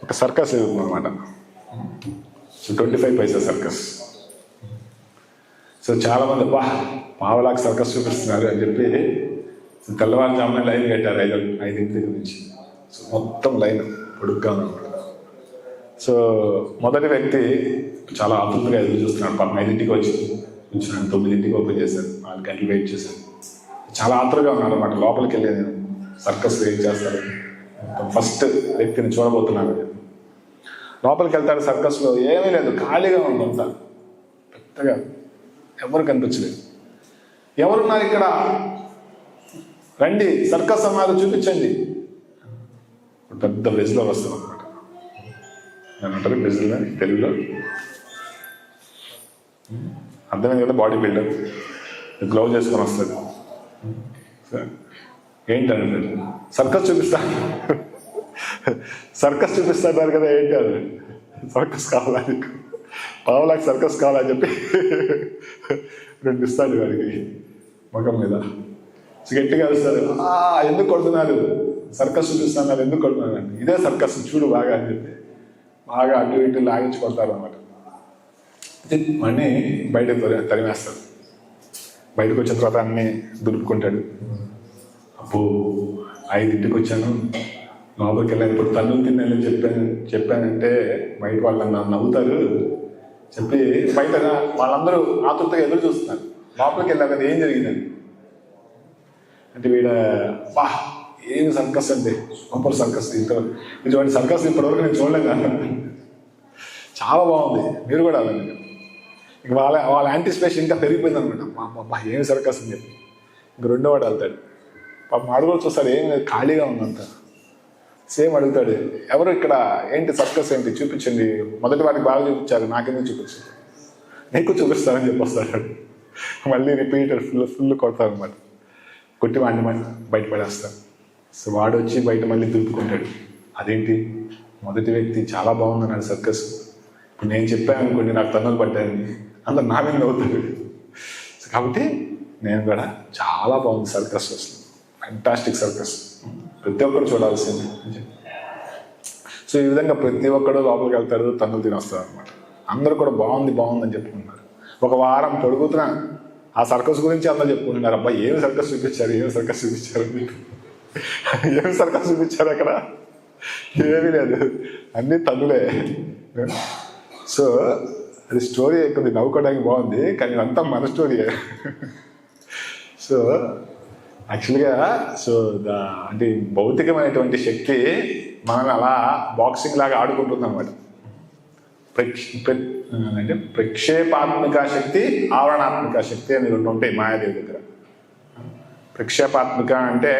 A: ఒక సర్కస్ జరుగుతుంది అనమాట. సో 25 పైసా సర్కస్. సో చాలామంది పావలాకి సర్కస్ చూపిస్తున్నారు అని చెప్పి తెల్లవారుజామున లైన్ కట్టారు 5 నుంచి. సో మొత్తం లైన్ పొడుగ్గా అనమాట. సో మొదటి వ్యక్తి చాలా ఆతృతగా ఎదురు చూస్తున్నాడు. పాపం 5ంటికి వచ్చి కూర్చున్నాడు, 9ంటికి ఓపెన్ చేశారు, 4 గంటలు వెయిట్ చేశారు. చాలా ఆతృతగా ఉన్నాడు అనమాట. లోపలికి వెళ్ళి నేను సర్కస్ ఏం చేస్తారు, ఫస్ట్ వ్యక్తిని చూడబోతున్నాను. లోపలికి వెళ్తాడు. సర్కస్లో ఏమీ లేదు, ఖాళీగా ఉంది అంతా, పెద్దగా ఎవరు కనిపించలేదు. ఎవరున్నారు ఇక్కడ, రండి సర్కస్ అన్నారు, చూపించండి. పెద్ద బ్రెజిల్లో వస్తాం అనమాట. ఏమంటారు బ్రెజిల్ అని తెలుగులో? అర్థమైంది కదా, బాడీ బిల్డర్ గ్లౌజ్ చేసుకొని వస్తుంది. ఏంటంటే సర్కస్ చూపిస్తారు కదా, ఏంటి అది సర్కస్ కావాలా, పావలాకి సర్కస్ కావాలని చెప్పి 2 ఇస్తాడు వాడికి ముఖం మీద. గట్టిగా వస్తారు, ఎందుకు కొడుతున్నారు, సర్కస్ చూపిస్తున్నారు, ఎందుకు కొడుతున్నారు, ఇదే సర్కస్ చూడు బాగా అని చెప్పి బాగా అటు ఇటు లాగించి కొడతారు అనమాట. అన్నీ బయటకు తరిమేస్తాడు. బయటకు వచ్చిన తర్వాత అన్నీ దులుపుకుంటాడు. అబ్బో 5ంటికి వచ్చాను, లోపలికి వెళ్ళాను, ఇప్పుడు తన్నులు తిన్నానని చెప్పానంటే బయట వాళ్ళు నవ్వుతారు చెప్పి బయట వాళ్ళందరూ ఆతృతగా ఎదురు చూస్తున్నారు. లోపలికి వెళ్ళాక అది ఏం జరిగిందని అంటే వీడ ఏం సర్కస్ అంటే సూపర్ సర్కస్, ఇటువంటి సర్కస్ ఇప్పటివరకు నేను చూడలేదు, చాలా బాగుంది, మీరు కూడా అలా. ఇంక వాళ్ళ యాంటిసిపేషన్ ఇంకా పెరిగిపోయింది అనమాట. ఏమి సర్కస్ అని చెప్పి ఇంక 2వ వాడు వెళ్తాడు. పాపం అడుగులు చూస్తాడు, ఏం లేదు, ఖాళీగా ఉందంత. సేమ్ అడుగుతాడు, ఎవరు ఇక్కడ, ఏంటి సర్కస్ ఏంటి చూపించండి. మొదటి వాడికి బాగా చూపించారు, నాకెందుకు చూపించారు, నీకు చూపిస్తానని చెప్పి వస్తాడు. మళ్ళీ రిపీటర్ ఫుల్ కొడతారు అనమాట. కొట్టి వాడిని బయటపడేస్తాడు. సో వాడు వచ్చి బయట మళ్ళీ దులుపుకుంటాడు. అదేంటి, మొదటి వ్యక్తి చాలా బాగుందన్నాడు సర్కస్, ఇప్పుడు నేను చెప్పాను అనుకోండి నాకు తన్నులు పడ్డాయని అందరు నా మీద నవ్వుతాడు. కాబట్టి నేను కూడా చాలా బాగుంది సర్కస్, వస్తుంది ఫ్యాంటాస్టిక్ సర్కస్, ప్రతి ఒక్కరు చూడాల్సింది. సో ఈ విధంగా ప్రతి ఒక్కరు లోపలికి వెళ్తారు, తన్నులు తినొస్తారు అనమాట. అందరూ కూడా బాగుంది అని చెప్పుకుంటారు. ఒక వారం పొడుగుతున్నా ఆ సర్కస్ గురించి అందరూ చెప్పుకుంటున్నారు. అబ్బా ఏమి సర్కస్ చూపించారు, ఏమి సర్కస్ చూపించారు మీకు, ఏమి సర్కస్ చూపించారు అక్కడ, ఏమీ లేదు, అన్నీ తన్నులే. సో అది స్టోరీ కొద్ది నవ్వుకోవడానికి బాగుంది, కానీ అంతా మన స్టోరీయే. సో యాక్చువల్గా అంటే భౌతికమైనటువంటి శక్తి మనల్ని అలా బాక్సింగ్ లాగా ఆడుకుంటుంది అనమాట. అంటే ప్రక్షేపాత్మిక శక్తి, ఆవరణాత్మిక శక్తి అని రెండు ఉంటాయి మాయాదేవి దగ్గర. ప్రక్షేపాత్మిక అంటే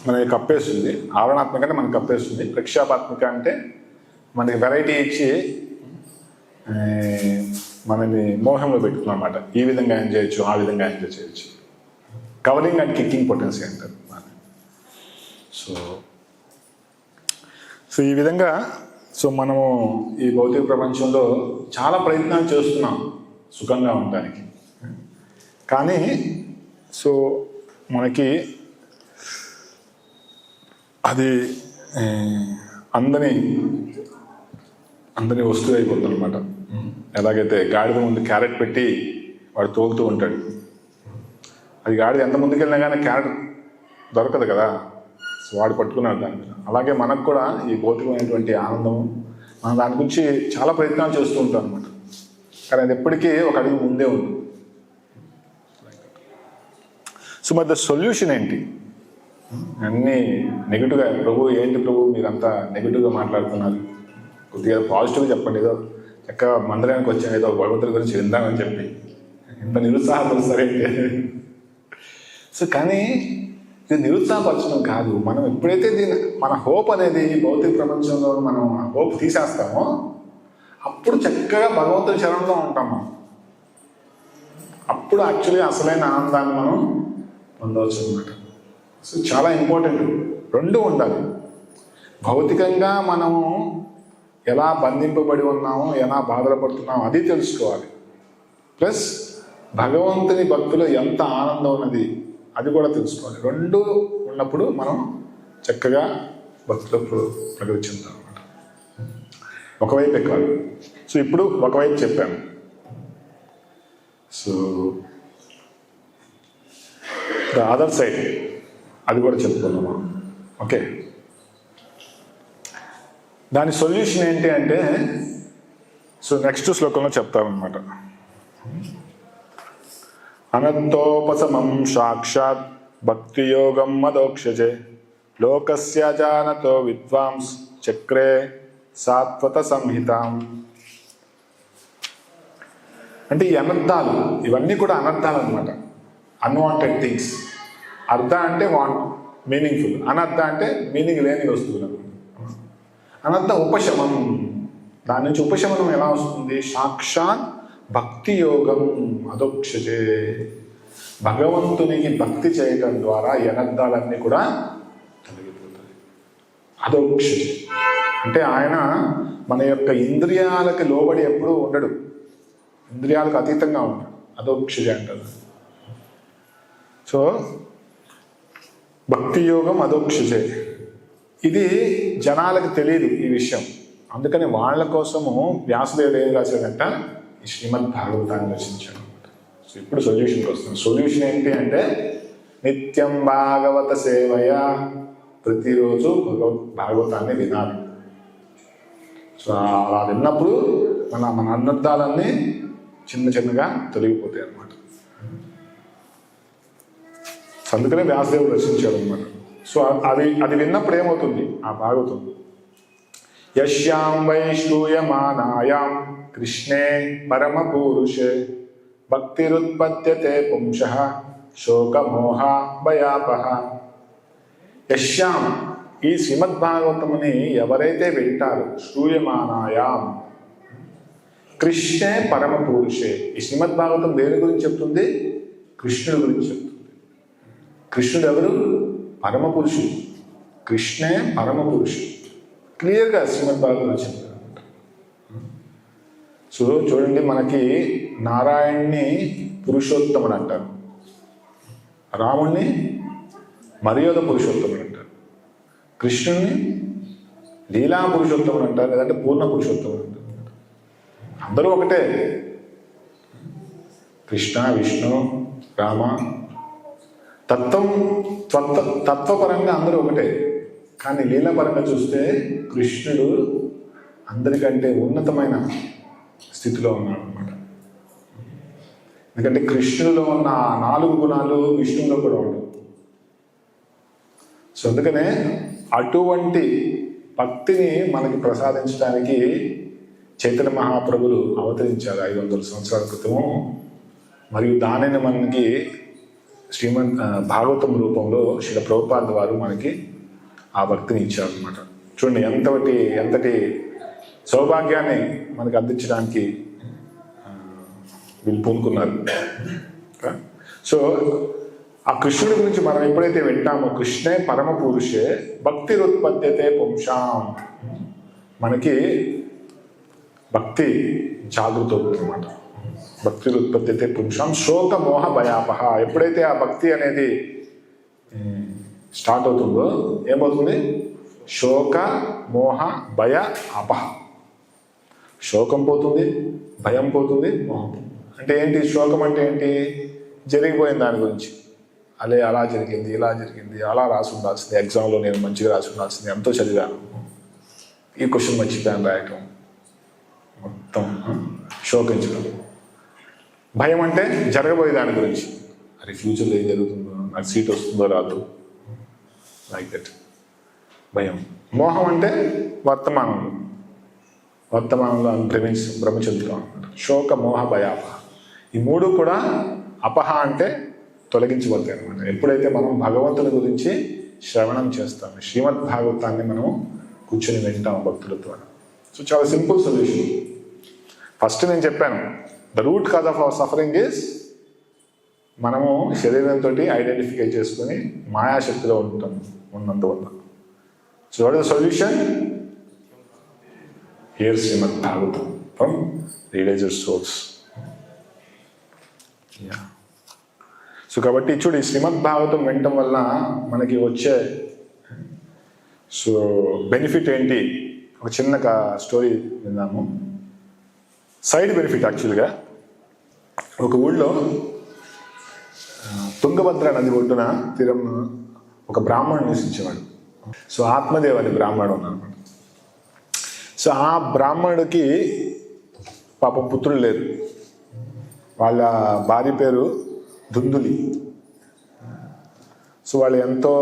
A: మనకి కప్పేస్తుంది, ఆవరణాత్మిక అంటే మనకి కప్పేస్తుంది. ప్రక్షేపాత్మిక అంటే మనకి వెరైటీ ఇచ్చి మనని మోహంలో పెట్టుకున్నాం అనమాట. ఈ విధంగా ఎంజాయ్ చేయొచ్చు, ఆ విధంగా ఎంజాయ్ చేయొచ్చు. కవరింగ్ అండ్ కిక్కింగ్ పొటెన్సీ అంటారు. సో ఈ విధంగా మనము ఈ భౌతిక ప్రపంచంలో చాలా ప్రయత్నాలు చేస్తున్నాం సుఖంగా ఉండడానికి. కానీ మనకి అది అందని వస్తువు అయిపోతుంది అనమాట. ఎలాగైతే గాడిద ముందు క్యారెట్ పెట్టి వాడు తోలుతూ ఉంటాడు, అది గాడిద ఎంత ముందుకెళ్ళినా కానీ క్యారెట్ దొరకదు కదా, సో వాడు పట్టుకున్నాడు దాని. అలాగే మనకు కూడా ఈ భౌతికమైనటువంటి ఆనందం, మనం దాని గురించి చాలా ప్రయత్నాలు చేస్తూ ఉంటాం అనమాట. కానీ అది ఎప్పటికీ ఒక అడుగు ముందే ఉంది. సో మరి ద సొల్యూషన్ ఏంటి? అన్నీ నెగిటివ్గా, ప్రభు ఏంటి ప్రభు మీరంతా నెగిటివ్గా మాట్లాడుతున్నారు, కొద్దిగా పాజిటివ్గా చెప్పండి, ఏదో చక్కగా మందిరానికి వచ్చాను, ఏదో భగవంతుడి గురించి విందామని చెప్పి ఇంత నిరుత్సాహపరుస్తారేంటి? సో కానీ ఇది నిరుత్సాహపరచడం కాదు. మనం ఎప్పుడైతే మన హోప్ అనేది భౌతిక ప్రపంచంలో మనం హోప్ తీసేస్తామో అప్పుడు చక్కగా భగవంతుడి చరణంలో ఉంటాం మనం. అప్పుడు యాక్చువల్లీ అసలైన ఆనందాన్ని మనం పొందవచ్చు అన్నమాట. సో చాలా ఇంపార్టెంట్, రెండు ఉండాలి. భౌతికంగా మనము ఎలా బంధింపబడి ఉన్నామో, ఎలా బాధలు పడుతున్నామో అది తెలుసుకోవాలి. ప్లస్ భగవంతుని భక్తిలో ఎంత ఆనందం ఉన్నది అది కూడా తెలుసుకోవాలి. రెండు ఉన్నప్పుడు మనం చక్కగా భక్తిలో ప్రగతి చెందుతాం అన్నమాట. ఒకవైపు ఎక్కాలి. సో ఇప్పుడు ఒకవైపు చెప్పాను. సో ద అదర్ సైడ్ అది కూడా చెప్పుకున్నాము. ఓకే, దాని సొల్యూషన్ ఏంటి అంటే నెక్స్ట్ శ్లోకంలో చెప్తామన్నమాట. అనత్తోపశమం సాక్షాత్ భక్తియోగం మదోక్షజే లోకస్య జానతో విద్వాంస్ చక్రే సాత్వత సంహితాం. అంటే ఈ అనర్థాలు, ఇవన్నీ కూడా అనర్థాలు అనమాట. Unwanted things. అర్థ అంటే మీనింగ్ఫుల్, అనర్థ అంటే మీనింగ్ లేని వస్తువులు. అనర్థ ఉపశమనం, దాని నుంచి ఉపశమనం ఎలా వస్తుంది? సాక్షాత్ భక్తి యోగం అదోక్షజే, భగవంతునికి భక్తి చేయటం ద్వారా అనర్థాలన్నీ కూడా తొలగిపోతాయి. అదోక్షజే అంటే ఆయన మన యొక్క ఇంద్రియాలకు లోబడి ఎప్పుడూ ఉండడు, ఇంద్రియాలకు అతీతంగా ఉంటాడు. అదోక్షజే అంటారు. సో భక్తి యోగం అదోక్షజే. ఇది జనాలకు తెలియదు ఈ విషయం, అందుకని వాళ్ళ కోసము వ్యాసదేవుడు ఏం రాశాడంట, ఈ శ్రీమద్ భాగవతాన్ని రచించాడు. సో ఇప్పుడు సొల్యూషన్కి వస్తుంది. సొల్యూషన్ ఏంటి అంటే నిత్యం భాగవత సేవయ, ప్రతిరోజు భాగవతాన్ని వినాలి. సో అలా విన్నప్పుడు మన అనర్థాలన్నీ చిన్న చిన్నగా తొలగిపోతాయి అన్నమాట. అందుకనే వ్యాసదేవుడు రచించాడు అన్నమాట. సో అది విన్నప్పుడు ఏమవుతుంది? ఆ భాగవతం యశ్యాం వై శ్రూయమానాయాం కృష్ణే పరమ పురుషే భక్తిరుత్పద్యతే పుంసః శోకమోహ భయాపహ. యశ్యాం, ఈ శ్రీమద్భాగవతముని ఎవరైతే వింటారో, శ్రూయమానాయాం కృష్ణే పరమ పురుషే. ఈ శ్రీమద్భాగవతం దేని గురించి చెప్తుంది? కృష్ణుడి గురించి చెప్తుంది. కృష్ణుడు ఎవరు? పరమ పురుషుడు. కృష్ణే పరమ పురుషుడు. క్లియర్గా శ్రీమద్భాగవతంలో చెప్పారు. సో చూడండి, మనకి నారాయణ్ణి పురుషోత్తముడు అంటారు, రాముణ్ణి మర్యాద పురుషోత్తముడు అంటారు, కృష్ణుణ్ణి లీలా పురుషోత్తముడు అంటారు, లేదంటే పూర్ణ పురుషోత్తముడు అంటారు. అందరూ ఒకటే, కృష్ణ, విష్ణు, రామ, తత్వపరంగా అందరూ ఒకటే. కానీ లీలాపరంగా చూస్తే కృష్ణుడు అందరికంటే ఉన్నతమైన స్థితిలో ఉన్నాడు అనమాట. ఎందుకంటే కృష్ణుడిలో ఉన్న 4 గుణాలు విష్ణువులో కూడా ఉండవు. సో అందుకనే అటువంటి భక్తిని మనకి ప్రసాదించడానికి చైతన్య మహాప్రభులు అవతరించారు 500 సంవత్సరాల క్రితము. మరియు దానిని మనకి భాగవతం రూపంలో శ్రీల ప్రభుపాద వారు మనకి ఆ భక్తిని ఇచ్చారు అనమాట. చూడండి ఎంతటి సౌభాగ్యాన్ని మనకు అందించడానికి వీళ్ళు పూనుకున్నారు. సో ఆ కృష్ణుడి గురించి మనం ఎప్పుడైతే వింటామో, కృష్ణే పరమ పురుషే భక్తిరుత్పద్యతే పుంసాం, మనకి భక్తి జాగృతి అవుతుంది అన్నమాట. భక్తిరుత్పద్యతే పుంసాం శోక మోహ భయాపహ. ఎప్పుడైతే ఆ భక్తి అనేది స్టార్ట్ అవుతుందో ఏమవుతుంది? శోక మోహ భయ అపహ. శోకం పోతుంది, భయం పోతుంది, మోహం పోతుంది. అంటే ఏంటి? శోకం అంటే ఏంటి? జరిగిపోయిన దాని గురించి, అలా జరిగింది, ఇలా జరిగింది, అలా రాసి ఉండాల్సింది, ఎగ్జామ్లో నేను మంచిగా రాసి ఉండాల్సింది, ఎంతో చదివాను, ఈ క్వశ్చన్ మర్చిపోయాను రాయటం, మొత్తం శోకించడం. భయం అంటే జరగబోయే దాని గురించి, అరే ఫ్యూచర్లో ఏం జరుగుతుందో, నాకు సీట్ వస్తుందో రాదు, లైక్ దట్ భయం. మోహం అంటే వర్తమానంలో భ్రమించుతున్నాం అనమాట. శోక మోహ భయాపహ. ఈ 3 కూడా అపహ అంటే తొలగించబడతాయి అనమాట. ఎప్పుడైతే మనం భగవంతుని గురించి శ్రవణం చేస్తాము, శ్రీమద్ భాగవతాన్ని మనం కూర్చొని వింటాము భక్తుల ద్వారా. సో చాలా సింపుల్ సొల్యూషన్. ఫస్ట్ నేను చెప్పాను, the root cause of our suffering is మనము శరీరంతో ఐడెంటిఫై చేసుకొని మాయాశక్తిలో ఉన్నందువల్ల. So what is the solution? Here Srimad Bhagavatam from realised source. So కాబట్టి చూడు, ఈ శ్రీమద్ భాగవతం వినటం వల్ల మనకి వచ్చే బెనిఫిట్ ఏంటి? ఒక చిన్న స్టోరీ విన్నాము. సైడ్ బెనిఫిట్ యాక్చువల్గా, ఒక ఊళ్ళో తుంగభద్ర నది ఒడ్డున తీరం ఒక బ్రాహ్మణుడు నివసించేవాడు. సో ఆత్మదేవ్ అని బ్రాహ్మణుడు ఉన్నాడు. సో ఆ బ్రాహ్మణుడికి పాపం పుత్రులు లేరు. వాళ్ళ భార్య పేరు దుందులి. సో వాళ్ళు ఎంతో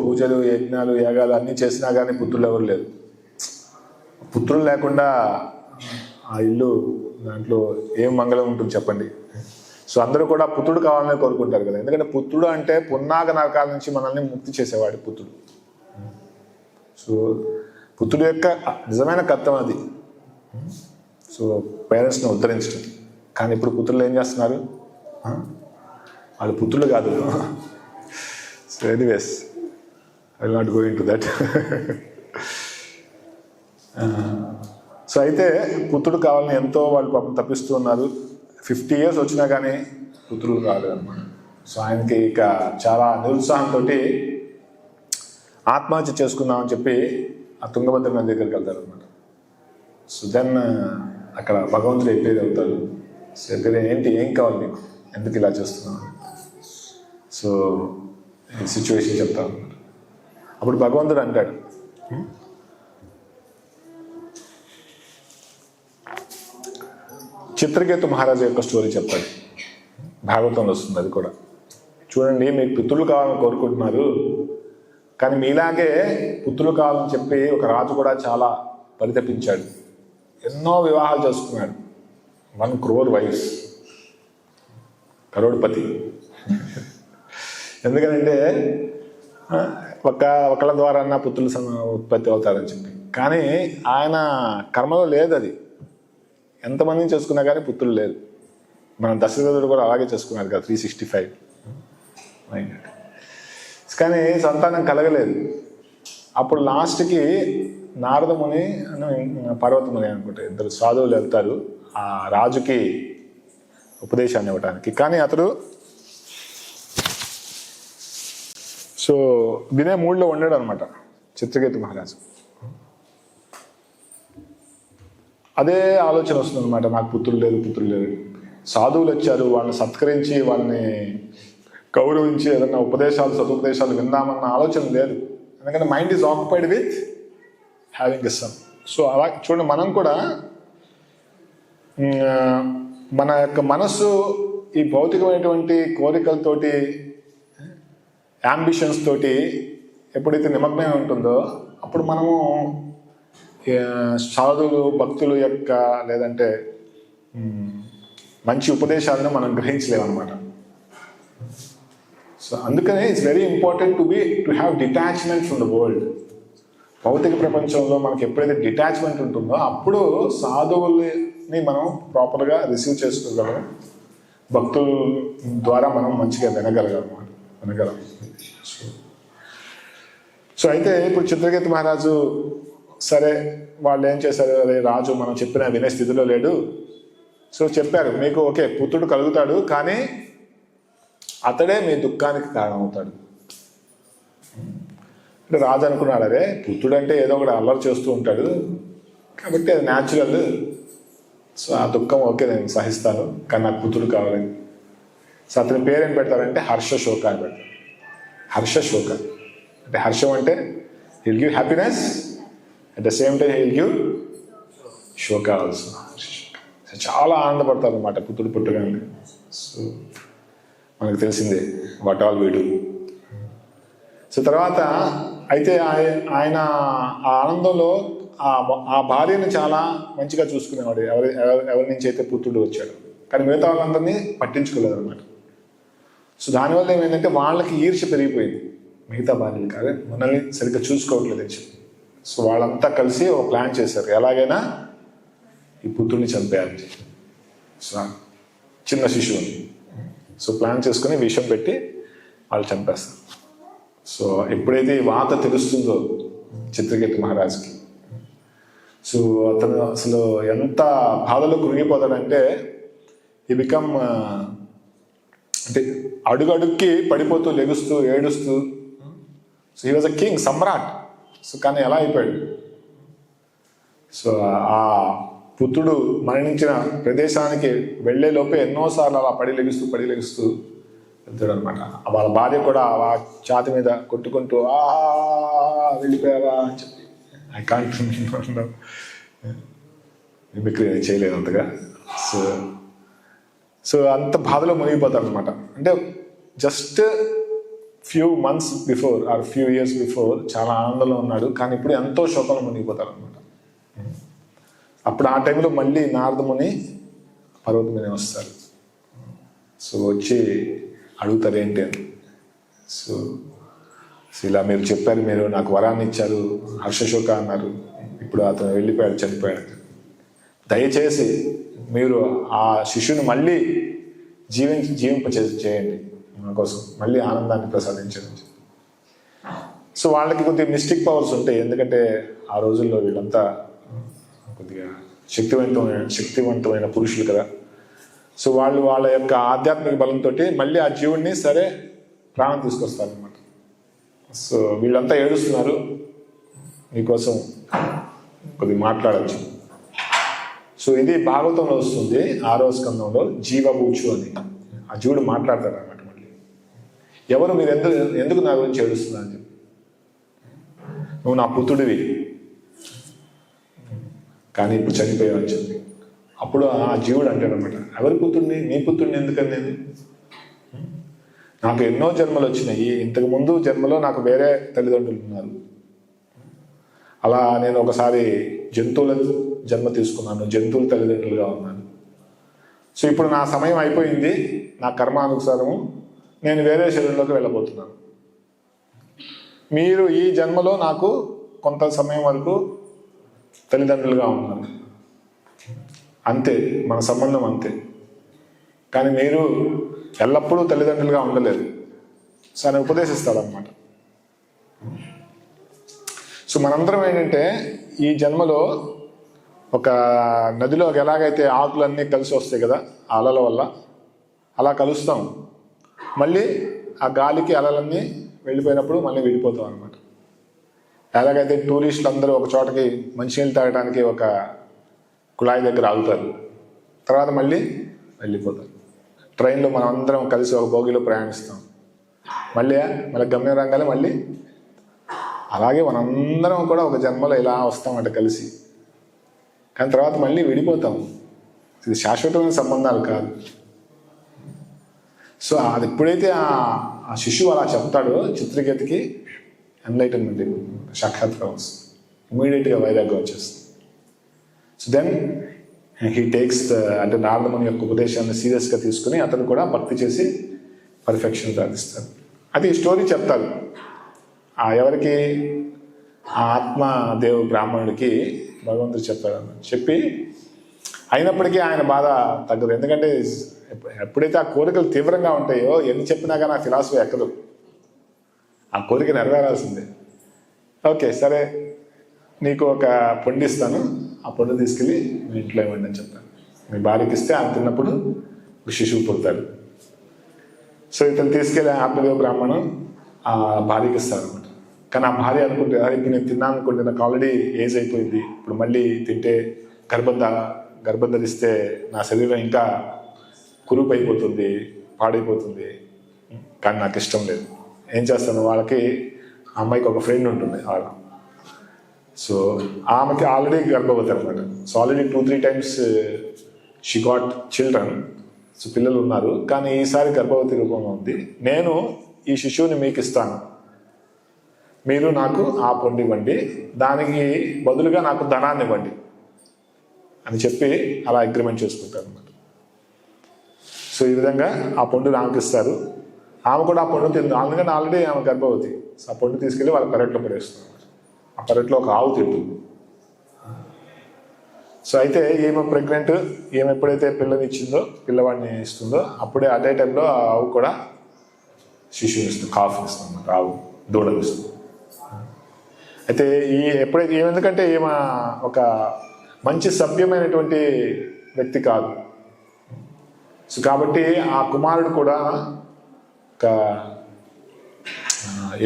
A: పూజలు, యజ్ఞాలు, యాగాలు అన్నీ చేసినా కానీ పుత్రులు ఎవరు లేరు. పుత్రులు లేకుండా ఆ ఇల్లు దాంట్లో ఏం మంగళం ఉంటుంది చెప్పండి? సో అందరూ కూడా పుత్రుడు కావాలని కోరుకుంటారు కదా. ఎందుకంటే పుత్రుడు అంటే పున్నాగ నరకాల నుంచి మనల్ని ముక్తి చేసేవాడు పుత్రుడు. సో పుత్రుడు యొక్క నిజమైన కర్తవ్యం అది. సో పేరెంట్స్ని ఉద్ధరించడం. కానీ ఇప్పుడు పుత్రులు ఏం చేస్తున్నారు? వాళ్ళు పుత్రులు కాదు. So anyways, I will not go in to that. So అయితే పుత్రుడు కావాలని ఎంతో వాళ్ళు పాపం తప్పిస్తూ ఉన్నారు. 50 years వచ్చినా కానీ పుత్రులు రాలేదు అనమాట. సో ఆయనకి ఇక చాలా నిరుత్సాహంతో ఆత్మహత్య చేసుకుందామని చెప్పి ఆ తుంగభద్ర నది దగ్గరికి వెళ్తారు అనమాట. సో దెన్ అక్కడ భగవంతుడు చెప్పేది అవుతారు. సో చెప్పేది ఏంటి, ఏం కావాలి నీకు, ఎందుకు ఇలా చేస్తున్నావు? సో ఈ సిచ్యువేషన్ చెప్తాను. అప్పుడు భగవంతుడు అంటాడు, చిత్రకేతు మహారాజు యొక్క స్టోరీ చెప్తాడు. భాగవతంలో వస్తుంది అది కూడా. చూడండి, మీకు పుత్రులు కావాలని కోరుకుంటున్నారు, కానీ మీలాగే పుత్రులు కావాలని చెప్పి ఒక రాజు కూడా చాలా పరితపించాడు. ఎన్నో వివాహాలు చేసుకున్నాడు. 1 crore wives, కరోడ్పతి. ఎందుకంటే ఒకళ్ళ ద్వారా పుత్రులు ఉత్పత్తి అవుతారని చెప్పి. కానీ ఆయన కర్మలో లేదు అది. ఎంతమందిని చేసుకున్నా కానీ పుత్రులు లేదు. మన దశరథుడు కూడా అలాగే చేసుకున్నారు కదా, 365. కానీ సంతానం కలగలేదు. అప్పుడు లాస్ట్కి నారదముని పర్వతముని అనుకుంటే 2 సాధువులు వెళ్తారు ఆ రాజుకి ఉపదేశాన్ని ఇవ్వడానికి. కానీ అతడు సో వినే మూడ్లో ఉండాడు అనమాట చిత్రకేతు మహారాజు. అదే ఆలోచన వస్తుంది అనమాట, నాకు పుత్రులు లేదు. సాధువులు వచ్చారు, వాళ్ళని సత్కరించి వాళ్ళని గౌరవించి ఏదన్నా ఉపదేశాలు సదుపదేశాలు విందామన్న ఆలోచన లేదు. ఎందుకంటే mind is occupied with having a son. So అలా చూడండి, మనం కూడా మన యొక్క మనస్సు ఈ భౌతికమైనటువంటి కోరికలతోటి, యాంబిషన్స్ తోటి ఎప్పుడైతే నిమగ్నమై ఉంటుందో అప్పుడు మనము సాధువులు భక్తుల యొక్క లేదంటే మంచి ఉపదేశాలను మనం గ్రహించలేమన్నమాట. సో అందుకనే it's very important to have detachment from the world. భౌతిక ప్రపంచంలో మనకి ఎప్పుడైతే డిటాచ్మెంట్ ఉంటుందో అప్పుడు సాధువుల్ని మనం ప్రాపర్గా రిసీవ్ చేసుకోగలం, భక్తుల ద్వారా మనం మంచిగా వినగలం. సో అయితే ఇప్పుడు చిత్రకేతు మహారాజు సరే వాళ్ళు ఏం చేశారు, అదే రాజు మనం చెప్పిన వినే స్థితిలో లేడు. సో చెప్పారు, మీకు ఓకే పుత్రుడు కలుగుతాడు, కానీ అతడే మీ దుఃఖానికి కారణమవుతాడు. అంటే రాజు అనుకున్నాడు, అరే పుత్రుడు అంటే ఏదో ఒకటి అల్లరి చేస్తూ ఉంటాడు కాబట్టి అది న్యాచురల్, సో ఆ దుఃఖం ఓకే నేను సహిస్తాను, కానీ నాకు పుత్రుడు కావాలి. సో అతని పేరు ఏం పెడతారంటే హర్షశోక అని పెడతారు. హర్షశోక అంటే హర్షం అంటే he'll give happiness, at the same time he'll give శోక ఆల్సో. చాలా ఆనందపడతారు అన్నమాట పుత్రుడు పుట్టగానే. సో మనకు తెలిసిందే what all we do. So తర్వాత అయితే ఆయన ఆ ఆనందంలో ఆ భార్యని చాలా మంచిగా చూసుకునేవాడు, ఎవరి నుంచి అయితే పుత్రుడు వచ్చాడు. కానీ మిగతా వాళ్ళందరినీ పట్టించుకోలేదు అనమాట. సో దానివల్ల ఏమైందంటే వాళ్ళకి ఈర్ష్య పెరిగిపోయింది, మిగతా భార్యలు కాదు మనల్ని సరిగ్గా చూసుకోవట్లేదు అని చెప్పి. సో వాళ్ళంతా కలిసి ఒక ప్లాన్ చేశారు, ఎలాగైనా ఈ పుత్రుడిని చంపేయాలి. సో చిన్న శిశువుని సో ప్లాన్ చేసుకుని విషం పెట్టి వాళ్ళు చంపేస్తారు. సో ఎప్పుడైతే ఈ వాత తెలుస్తుందో చిత్రకేతు మహారాజుకి, సో అతను అసలు ఎంత బాధలో కృంగిపోతాడంటే ఈ బికమ్ అంటే అడుగుకి పడిపోతూ లెగుస్తూ ఏడుస్తూ. So he was a king, సమ్రాట్. సో కానీ ఎలా అయిపోయాడు. సో ఆ పుత్రుడు మరణించిన ప్రదేశానికి వెళ్లే లోపే ఎన్నోసార్లు అలా పడి లెగుస్తూ వెళ్తాడు అనమాట. వాళ్ళ భార్య కూడా ఆ ఛాతి మీద కొట్టుకుంటూ వెళ్ళిపోయావా అని చెప్పి, ఐ కాంట్ మిమిక్రీ చేయలేదు అంతగా. సో అంత బాధలో మునిగిపోతాడు అనమాట. అంటే just few months before or few years before చాలా ఆనందంలో ఉన్నాడు, కానీ ఇప్పుడు ఎంతో శోకంలో మునిగిపోతాడు అనమాట. అప్పుడు ఆ టైంలో మళ్ళీ నారద ముని పర్వతం మీద వస్తారు. సో వచ్చి అడుగుతారు ఏంటి అని. సో ఇలా మీరు చెప్పారు, మీరు నాకు వరాన్ని ఇచ్చారు, హర్షశోక అన్నారు, ఇప్పుడు అతను వెళ్ళిపోయాడు, చనిపోయాడు. దయచేసి మీరు ఆ శిశువుని మళ్ళీ జీవింపచేయండి, మన కోసం మళ్ళీ ఆనందాన్ని ప్రసాదించండి. సో వాళ్ళకి కొద్దిగా మిస్టిక్ పవర్స్ ఉంటాయి, ఎందుకంటే ఆ రోజుల్లో వీళ్ళంతా కొద్దిగా శక్తివంతమైన పురుషులు కదా. సో వాళ్ళు వాళ్ళ యొక్క ఆధ్యాత్మిక బలంతో మళ్ళీ ఆ జీవుడిని సరే ప్రాణం తీసుకొస్తారనమాట. సో వీళ్ళంతా ఏడుస్తున్నారు, మీకోసం కొద్దిగా మాట్లాడచ్చు. సో ఇది భాగవతంలో వస్తుంది 6వ స్కందంలో, జీవబూచు అని. ఆ జీవుడు మాట్లాడతాడు అన్నమాట. మళ్ళీ ఎవరు మీరు ఎందుకు నా గురించి ఏడుస్తున్నా అని చెప్పి, నువ్వు నా పుత్రుడివి కానీ ఇప్పుడు చనిపోయావు అని చెప్పి. అప్పుడు ఆ జీవుడు అంటాడు అనమాట, ఎవరి పుత్రుడిని, నీ పుత్రుడిని ఎందుకని నేను, నాకు ఎన్నో జన్మలు వచ్చినాయి, ఇంతకు ముందు జన్మలో నాకు వేరే తల్లిదండ్రులు ఉన్నారు, అలా నేను ఒకసారి జంతువుల జన్మ తీసుకున్నాను, జంతువుల తల్లిదండ్రులుగా ఉన్నాను. సో ఇప్పుడు నా సమయం అయిపోయింది, నా కర్మానుసారము నేను వేరే శరీరంలోకి వెళ్ళబోతున్నాను. మీరు ఈ జన్మలో నాకు కొంత సమయం వరకు తల్లిదండ్రులుగా ఉన్నారు, అంతే, మన సంబంధం అంతే. కానీ మీరు ఎల్లప్పుడూ తల్లిదండ్రులుగా ఉండలేదు. సో ఆయన ఉపదేశిస్తాడనమాట. సో మనందరం ఏంటంటే ఈ జన్మలో ఒక నదిలో ఎలాగైతే ఆకులన్నీ కలిసి వస్తాయి కదా అలల వల్ల, అలా కలుస్తాం, మళ్ళీ ఆ గాలికి అలలన్నీ వెళ్ళిపోయినప్పుడు మళ్ళీ వెళ్ళిపోతాం అనమాట. ఎలాగైతే టూరిస్టులు అందరూ ఒక చోటకి మంచినీళ్ళు తాగడానికి ఒక కుళాయి దగ్గర ఆగుతారు, తర్వాత మళ్ళీ వెళ్ళిపోతారు. ట్రైన్లో మనం అందరం కలిసి ఒక బోగిలో ప్రయాణిస్తాం, మళ్ళీ గమ్యం రంగానే మళ్ళీ అలాగే మనందరం కూడా ఒక జన్మలో ఇలా వస్తామంట కలిసి, కానీ తర్వాత మళ్ళీ విడిపోతాం. ఇది శాశ్వతమైన సంబంధాలు కాదు. సో అది ఎప్పుడైతే ఆ శిశువు అలా చెప్తాడో చిత్రకేతుకి ఎన్లైటన్మెంట్ సాక్షాత్కారం వస్తుంది, ఇమీడియట్గా వైరాగ్యం వచ్చేస్తుంది. సో దెన్ హీ టేక్స్ అంటే నారద ముని యొక్క ఉపదేశాన్ని సీరియస్గా తీసుకుని అతను కూడా భక్తి చేసి పర్ఫెక్షన్ సాధిస్తారు. అది ఈ స్టోరీ చెప్తారు ఎవరికి, ఆ ఆత్మదేవ్ బ్రాహ్మణుడికి భగవంతుడు చెప్తాడు. చెప్పి అయినప్పటికీ ఆయన బాధ తగ్గదు. ఎందుకంటే ఎప్పుడైతే ఆ కోరికలు తీవ్రంగా ఉంటాయో ఎన్ని చెప్పినా కానీ ఆ ఫిలాసఫీ ఎక్కదు, ఆ కోరిక నెరవేరాల్సిందే. ఓకే సరే, నీకు ఒక పండు ఇస్తాను, ఆ పండు తీసుకెళ్ళి మీ ఇంట్లో ఇవ్వండి అని చెప్తాను. మీ భార్యకి ఇస్తే ఆమె తిన్నప్పుడు ఒక శిశువు పుడతాడు. సో ఇతను తీసుకెళ్ళి ఆత్మదేవ బ్రాహ్మణం ఆ భార్యకి ఇస్తారు అనమాట. కానీ ఆ భార్య అనుకుంటే ఇప్పుడు నేను తిన్నాను అనుకుంటే నాకు ఆల్రెడీ ఏజ్ అయిపోయింది, ఇప్పుడు మళ్ళీ తింటే గర్భం ధరిస్తే నా శరీరం ఇంకా కురుపు అయిపోతుంది, పాడైపోతుంది, కానీ నాకు ఇష్టం లేదు. ఏం చేస్తాను, వాళ్ళకి ఆ అమ్మాయికి ఒక ఫ్రెండ్ ఉంటుంది ఆడ. సో ఆమెకి ఆల్రెడీ గర్భవతి అనమాట. So already 2-3 times she got children. So పిల్లలు ఉన్నారు, కానీ ఈసారి గర్భవతి రూపంలో ఉంది. నేను ఈ శిశువుని మీకు ఇస్తాను, మీరు నాకు ఆ పండు ఇవ్వండి, దానికి బదులుగా నాకు ధనాన్ని ఇవ్వండి అని చెప్పి అలా అగ్రిమెంట్ చేసుకుంటారు అనమాట. సో ఈ విధంగా ఆ పండు ఆమెకి ఇస్తారు. ఆమె కూడా ఆ పండు తింది, అందుకని ఆల్రెడీ ఆమె గర్భవతి. సో ఆ పండు తీసుకెళ్ళి వాళ్ళ పెరట్లో పడేస్తున్నారు. ఆ పెరట్లో ఒక ఆవు తింటుంది. సో అయితే ఈమె ప్రెగ్నెంట్, ఈమె ఎప్పుడైతే పిల్లనిచ్చిందో, పిల్లవాడిని ఇస్తుందో, అప్పుడే అదే టైంలో ఆ ఆవు కూడా శిశువుని ఇస్తుంది, కాఫ్ని ఇస్తుంది అన్నమాట. ఆవు దూడలు ఇస్తుంది. అయితే ఎప్పుడైతే ఎందుకంటే ఈమె ఒక మంచి సభ్యమైనటువంటి వ్యక్తి కాదు. సో కాబట్టి ఆ కుమారుడు కూడా ఒక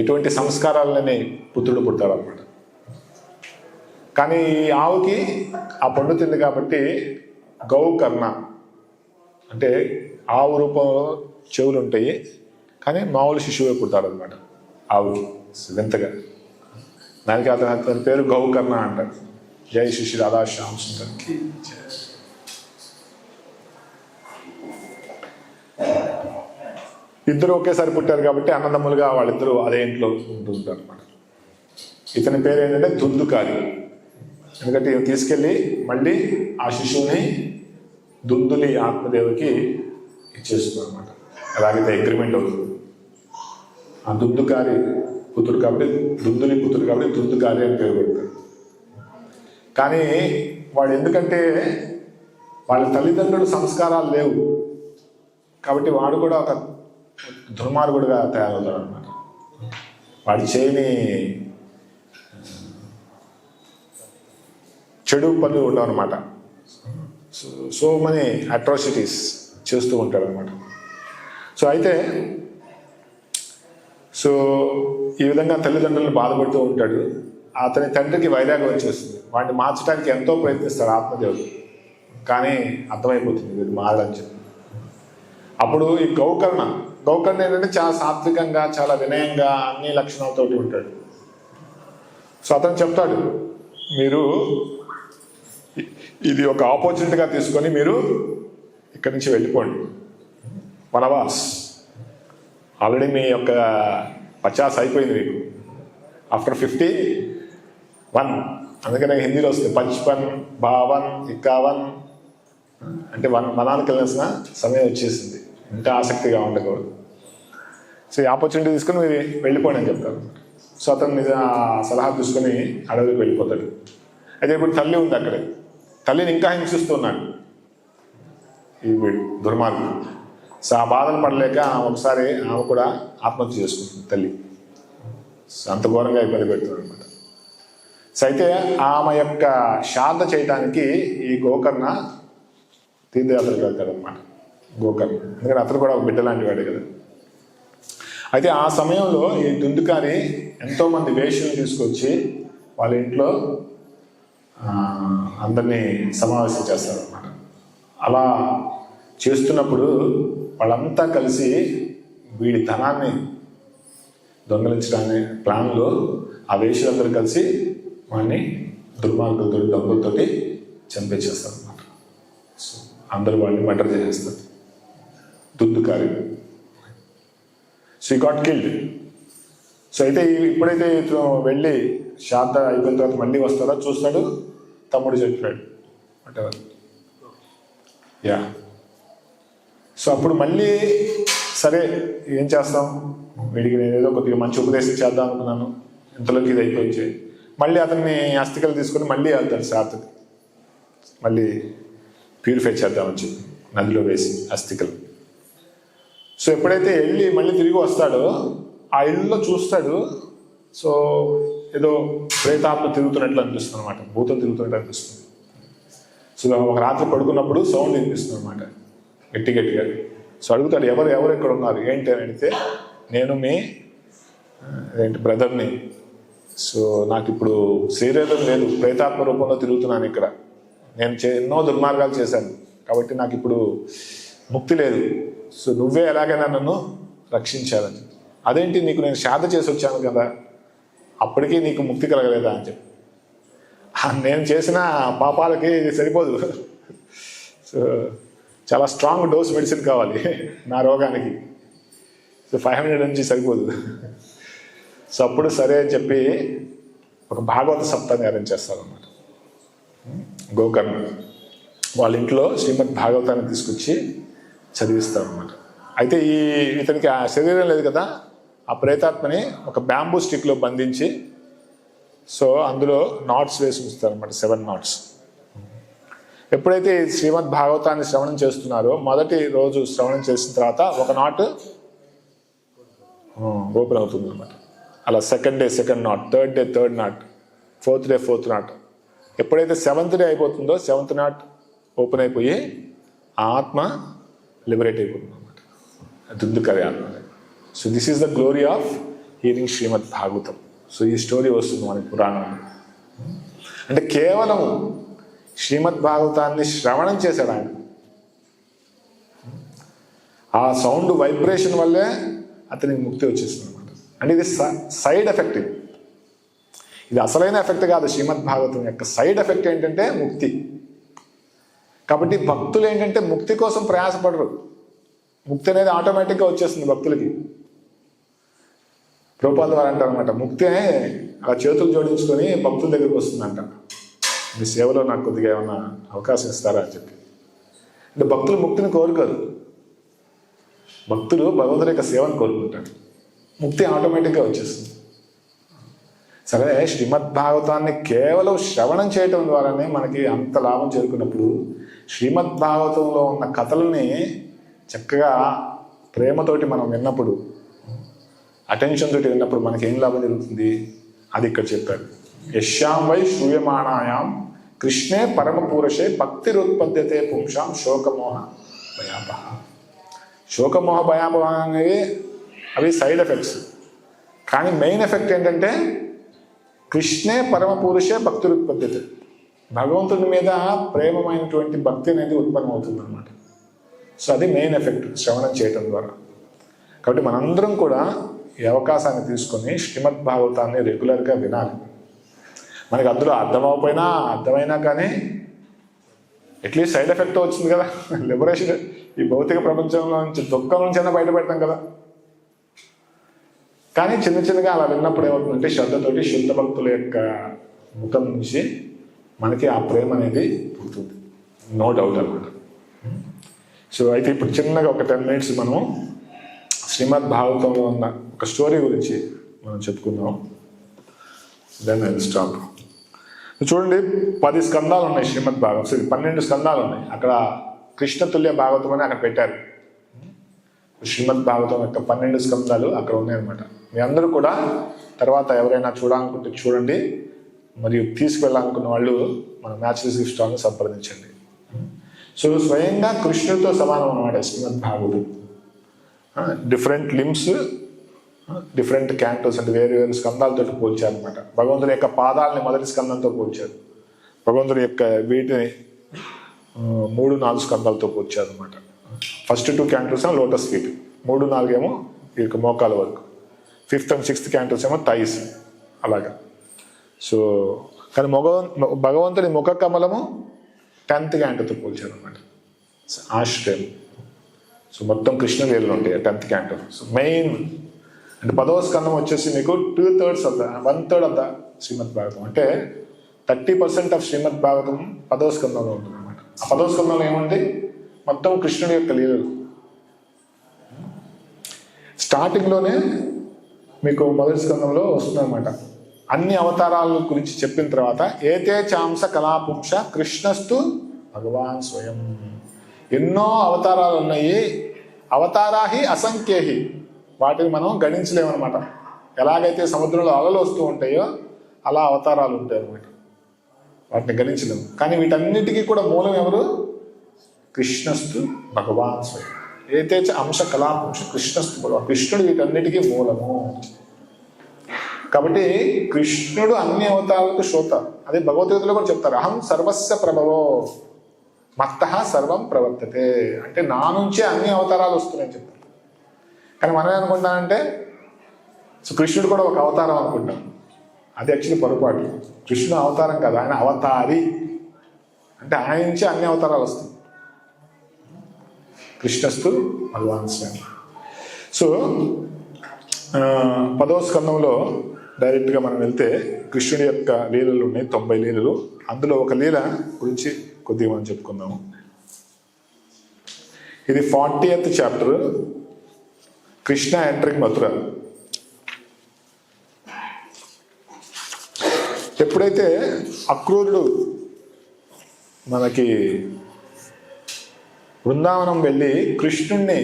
A: ఎటువంటి సంస్కారాలని పుత్రుడు పుడతారు అనమాట. కానీ ఈ ఆవుకి ఆ పండు తింది కాబట్టి గౌకర్ణ అంటే ఆవు రూపంలో చెవులు ఉంటాయి, కానీ మామూలు శిశువే పుడతాడు అనమాట ఆవుకి వింతగా. దానికి అతని పేరు గౌకర్ణ అంటారు. జై శ్రీ రాధా శ్యామ్ సుందర్కి. ఇద్దరు ఒకేసారి పుట్టారు కాబట్టి అన్నదమ్ములుగా వాళ్ళిద్దరూ అదే ఇంట్లో ఉంటుంటారు అనమాట. ఇతని పేరు ఏంటంటే దుందుకారి. ఎందుకంటే ఈయన తీసుకెళ్ళి మళ్ళీ ఆ శిశువుని దుందులి ఆత్మదేవికి ఇచ్చేస్తుంది అనమాట. అలాగైతే అగ్రిమెంట్ అవుతుంది. ఆ దుందుకారి పుత్రుడు కాబట్టి, దుందులి పుత్రుడు కాబట్టి దుందుకారి అని పేరు పెడతారు. కానీ వాడు ఎందుకంటే వాళ్ళ తల్లిదండ్రుల సంస్కారాలు లేవు కాబట్టి వాడు కూడా ఒక దుర్మార్గుడుగా తయారవుతాడు అనమాట. వాడి చేయని చెడు పనులు ఉండవు అనమాట. సో మనీ అట్రాసిటీస్ చేస్తూ ఉంటాడు అనమాట. సో అయితే ఈ విధంగా తల్లిదండ్రులను బాధపడుతూ ఉంటాడు. అతని తండ్రికి వైరాగ్యం వచ్చేస్తుంది. వాడిని మార్చడానికి ఎంతో ప్రయత్నిస్తాడు ఆత్మదేవుడు, కానీ అర్థమైపోతుంది వీడు మారని చెప్పి. అప్పుడు ఈ గౌకర్ణ ఏంటంటే చాలా సాత్వికంగా, చాలా వినయంగా, అన్ని లక్షణాలతో ఉంటాడు. సో అతను చెప్తాడు, మీరు ఇది ఒక ఆపర్చునిటీగా తీసుకొని మీరు ఇక్కడి నుంచి వెళ్ళిపోండి, వనవాస్. ఆల్రెడీ మీ యొక్క 50 అయిపోయింది మీకు. ఆఫ్టర్ 51, అందుకనే హిందీలో వస్తుంది 55, 52, 51 అంటే వనానికి వెళ్ళాల్సిన సమయం వచ్చేసింది. ఇంకా ఆసక్తిగా ఉండకూడదు. సో ఈ ఆపర్చునిటీ తీసుకుని మీరు వెళ్ళిపోండి అని చెప్తారు. సో అతను సలహా తీసుకుని అడవికి వెళ్ళిపోతాడు. అయితే ఇప్పుడు తల్లి ఉంది అక్కడే. తల్లిని ఇంకా హింసిస్తున్నాడు ఈ వీడు దుర్మార్గుడు. సో ఆ బాధలు పడలేక ఒకసారి ఆమె కూడా ఆత్మహత్య చేసుకుంటుంది తల్లి. సో అంత ఘోరంగా ఇబ్బంది పెడుతుంది అనమాట. సో అయితే ఆమె యొక్క శ్రాద్ధ చేయటానికి ఈ గోకర్ణ తీర్థయాత్రకు వెళ్తాడు అనమాట. గోకర్ణ ఎందుకంటే అతను కూడా ఒక బిడ్డ లాంటి వాడే కదా. అయితే ఆ సమయంలో ఈ దుందుకారి ఎంతోమంది వేష్యలను తీసుకొచ్చి వాళ్ళ ఇంట్లో అందరినీ సమావేశం చేస్తారు అనమాట. అలా చేస్తున్నప్పుడు వాళ్ళంతా కలిసి వీడి ధనాన్ని దొంగలించడానికి ప్లాన్లో ఆ వేషలందరూ కలిసి వాడిని దుర్మార్గులతో దొంగలతోటి చంపేసేస్తారు అన్నమాట. సో అందరూ వాడిని మర్డర్ చేసేస్తారు, దుద్దుకారి. సో ఈ గాట్ కిల్డ్. సో అయితే ఇప్పుడైతే ఇతను వెళ్ళి శ్రాద్ధ అయిపోయిన తర్వాత మళ్ళీ వస్తాడో చూస్తాడు, తమ్ముడు చెప్పాడు వాటెవర్. యా. సో అప్పుడు మళ్ళీ సరే ఏం చేస్తాం, వీడికి నేను ఏదో కొద్దిగా మంచి ఉపదేశం చేద్దాం అనుకున్నాను, ఇంతలోకి ఇది అయిపోయింది. మళ్ళీ అతన్ని అస్థికలు తీసుకొని మళ్ళీ వెళ్తాడు శ్రాద్ధకి, మళ్ళీ ప్యూరిఫై చేద్దామని చెప్పి నదిలో వేసి అస్థికలు. సో ఎప్పుడైతే వెళ్ళి మళ్ళీ తిరిగి వస్తాడో ఆ ఇళ్ళలో చూస్తాడు, సో ఏదో ప్రేతాత్మ తిరుగుతున్నట్లు అనిపిస్తుంది అనమాట, భూతం తిరుగుతున్నట్లు అనిపిస్తుంది. సో ఒక రాత్రి పడుకున్నప్పుడు సౌండ్ వినిపిస్తుంది అనమాట, గట్టి గట్టిగా. సో అడుగుతాడు, ఎవరు ఎక్కడ ఉన్నారు ఏంటి అని అడిగితే, నేను మీ బ్రదర్ని. సో నాకు ఇప్పుడు శరీరం లేదు, ప్రేతాత్మ రూపంలో తిరుగుతున్నాను ఇక్కడ. నేను ఎన్నో దుర్మార్గాలు చేశాను కాబట్టి నాకు ఇప్పుడు ముక్తి లేదు. సో నువ్వే ఎలాగైనా నన్ను రక్షించాలని. అదేంటి, నీకు నేను శ్రాద్ధ చేసి వచ్చాను కదా, అప్పటికీ నీకు ముక్తి కలగలేదా అని చెప్పి. నేను చేసిన పాపాలకి ఇది సరిపోదు, సో చాలా స్ట్రాంగ్ డోస్ మెడిసిన్ కావాలి నా రోగానికి. సో 500 నుంచి సరిపోదు. సో అప్పుడు సరే అని చెప్పి ఒక భాగవత సప్తాన్ని అరేంజ్ చేస్తారన్నమాట. గోకర్ణ వాళ్ళ ఇంట్లో శ్రీమద్ భాగవతాన్ని తీసుకొచ్చి చదివిస్తారన్నమాట. అయితే ఇతనికి ఆ శరీరం లేదు కదా, ఆ ప్రేతాత్మని ఒక బ్యాంబూ స్టిక్లో బంధించి, సో అందులో నాట్స్ వేసి ఉంచుతారన్నమాట, 7 నాట్స్. ఎప్పుడైతే శ్రీమద్ భాగవతాన్ని శ్రవణం చేస్తున్నారో, మొదటి రోజు శ్రవణం చేసిన తర్వాత ఒక నాట్ ఓపెన్ అవుతుంది అనమాట. అలా second day second not, third day third not, fourth day fourth not. ఎప్పుడైతే 7th డే అయిపోతుందో 7th నాట్ ఓపెన్ అయిపోయి ఆ ఆత్మ లిబరేట్ అయిపోతుంది అనమాట, దుద్దుకరి ఆత్మ. So this is the glory of hearing Srimad Bhagavatam. So ఈ స్టోరీ వస్తుంది మనకి పురాణంలో. అంటే కేవలం శ్రీమద్ భాగవతాన్ని శ్రవణం చేశాడు ఆయన. ఆ సౌండ్ వైబ్రేషన్ వల్లే అతనికి ముక్తి వచ్చేస్తుంది అనమాట. అంటే ఇది సైడ్ ఎఫెక్ట్. ఇది అసలైన ఎఫెక్ట్ కాదు. శ్రీమద్ భాగవతం యొక్క సైడ్ ఎఫెక్ట్ ఏంటంటే ముక్తి. కాబట్టి భక్తులు ఏంటంటే ముక్తి కోసం ప్రయాసపడరు. ముక్తి అనేది ఆటోమేటిక్గా వచ్చేస్తుంది భక్తులకి. ప్రభుపాదుల వారు అంటారు అనమాట, ముక్తి అలా చేతులు జోడించుకొని భక్తుల దగ్గరికి వస్తుందంట, మీ సేవలో నాకు కొద్దిగా ఏమన్నా అవకాశం ఇస్తారా అని చెప్పి. అంటే భక్తులు ముక్తిని కోరుకోరు, భక్తులు భగవంతుడి యొక్క సేవను కోరుకుంటారు. ముక్తి ఆటోమేటిక్గా వచ్చేస్తుంది. సరే, శ్రీమద్ భాగవతాన్ని కేవలం శ్రవణం చేయటం ద్వారానే మనకి అంత లాభం చేరుకున్నప్పుడు, శ్రీమద్ భాగవతంలో ఉన్న కథలని చక్కగా ప్రేమతోటి మనం విన్నప్పుడు, అటెన్షన్ తోటి విన్నప్పుడు మనకి ఏం లాభం జరుగుతుంది, అది ఇక్కడ చెప్పారు. యశ్యాం వై శ్రూయమాణాయాం కృష్ణే పరమపూరుషే భక్తిరుత్పద్యతే పుంసాం శోకమోహ భయాపహ. శోకమోహ భయాపహ అనేవి అవి సైడ్ ఎఫెక్ట్స్. కానీ మెయిన్ ఎఫెక్ట్ ఏంటంటే కృష్ణే పరమపురుషే భక్తిరుత్పద్యతే, భగవంతుని మీద ప్రేమమైనటువంటి భక్తి అనేది ఉత్పన్నం అవుతుంది అనమాట. సో అది మెయిన్ ఎఫెక్ట్ శ్రవణం చేయటం ద్వారా. కాబట్టి మనందరం కూడా ఈ అవకాశాన్ని తీసుకొని శ్రీమద్ భాగవతాన్ని రెగ్యులర్గా వినాలి. మనకి అందులో అర్థమైనా అర్థమైనా కానీ అట్లీస్ట్ సైడ్ ఎఫెక్ట్ వచ్చింది కదా, లిబరేషన్. ఈ భౌతిక ప్రపంచంలో నుంచి దుఃఖం నుంచైనా బయటపెడతాం కదా. కానీ చిన్న చిన్నగా అలా విన్నప్పుడు ఏమవుతుందంటే శ్రద్ధతోటి శుద్ధ భక్తుల యొక్క ముఖం నుంచి మనకి ఆ ప్రేమ అనేది పుడుతుంది, నో డౌట్ అనమాట. సో అయితే ఇప్పుడు చిన్నగా ఒక 10 minutes మనం శ్రీమద్ భాగవతంలో ఉన్న ఒక స్టోరీ గురించి మనం చెప్పుకుందాం. Then I will stop. చూడండి, 10 స్కందాలు ఉన్నాయి శ్రీమద్ భాగవతం. 12 స్కందాలు ఉన్నాయి. అక్కడ కృష్ణతుల్య భాగవతం అని అక్కడ పెట్టారు. శ్రీమద్ భాగవతం యొక్క 12 స్కందాలు అక్కడ ఉన్నాయన్నమాట. మీ అందరూ కూడా తర్వాత ఎవరైనా చూడాలనుకుంటే చూడండి, మరియు తీసుకువెళ్ళాలనుకున్న వాళ్ళు మన మ్యాచెస్ గిఫ్ట్ స్టాల్ని సంప్రదించండి. సో స్వయంగా కృష్ణుడితో సమానం అన్నమాట Srimad Bhagavatam. Different limbs, different cantos, అంటే వేరు వేరు స్కందాలతో పోల్చారు అనమాట. భగవంతుని యొక్క పాదాలని మొదటి స్కందంతో పోల్చారు, భగవంతుని యొక్క వీటిని 3-4 స్కందాలతో పోల్చారు అనమాట. ఫస్ట్ 2 క్యాంటోస్ ఏమో లోటస్ ఫీట్, 3, 4 ఏమో వీళ్ళకి మోకాల వరకు, 5th and 6th క్యాంటోస్ ఏమో థైస్ అలాగా. సో కానీ భగవంతుడి ముఖ కమలము 10th క్యాంటోతో పోల్చారు అనమాట, ఆశ్రయం. సో మొత్తం కృష్ణ లీలలు ఉంటాయి 10th క్యాంటో. సో మెయిన్ అంటే 10వ స్కందం వచ్చేసి మీకు 2/3 ఆఫ్ ద 1/3 ఆఫ్ ద శ్రీమద్ భాగవతం, అంటే 30% ఆఫ్ శ్రీమద్ భాగవతం 10వ స్కందంలో ఉంటుంది అనమాట. ఆ 10వ స్కందంలో ఏముంది, మొత్తం కృష్ణుడి యొక్క లీలలు. స్టార్టింగ్లోనే మీకు మొదటి స్కందంలో వస్తుందన్నమాట, అన్ని అవతారాల గురించి చెప్పిన తర్వాత ఏతే చాంస కళాపుంస కృష్ణస్తు భగవాన్ స్వయం. ఎన్నో అవతారాలు ఉన్నాయి, అవతారాహి అసంఖ్యేహి, వాటిని మనం గణించలేమన్నమాట. ఎలాగైతే సముద్రంలో అలలు వస్తూ ఉంటాయో అలా అవతారాలు ఉంటాయి అన్నమాట, వాటిని గణించలేము. కానీ వీటన్నిటికీ కూడా మూలం ఎవరు, కృష్ణస్తు భగవాన్ స్వయం. ఏతే అంశ కళాపుంస కృష్ణస్తు భగవాన్, కృష్ణుడు వీటన్నిటికీ మూలము. కాబట్టి కృష్ణుడు అన్ని అవతారాలకు శ్రోత. అదే భగవద్గీతలో కూడా చెప్తారు, అహం సర్వస్య ప్రభవో మత్తః సర్వం ప్రవర్తతే, అంటే నా నుంచే అన్ని అవతారాలు వస్తున్నాయని చెప్తారు. కానీ మనం ఏమనుకుంటామంటే సో కృష్ణుడు కూడా ఒక అవతారం అనుకుంటాం, అది యాక్చువల్లీ పొరపాటు. కృష్ణుడు అవతారం కాదు, ఆయన అవతారి, అంటే ఆయన నుంచే అన్ని అవతారాలు వస్తాయి. కృష్ణస్తు భగవాన్ స్వామి. సో 10వ స్కందంలో డైరెక్ట్గా మనం వెళ్తే కృష్ణుడి యొక్క లీలలు ఉన్నాయి, 90 లీలలు. అందులో ఒక లీల గురించి కొద్దిగా మనం చెప్పుకుందాము. ఇది 40th chapter, Krishna entering Mathura. ఎప్పుడైతే అక్రూరుడు మనకి బృందావనం వెళ్ళి కృష్ణుణ్ణి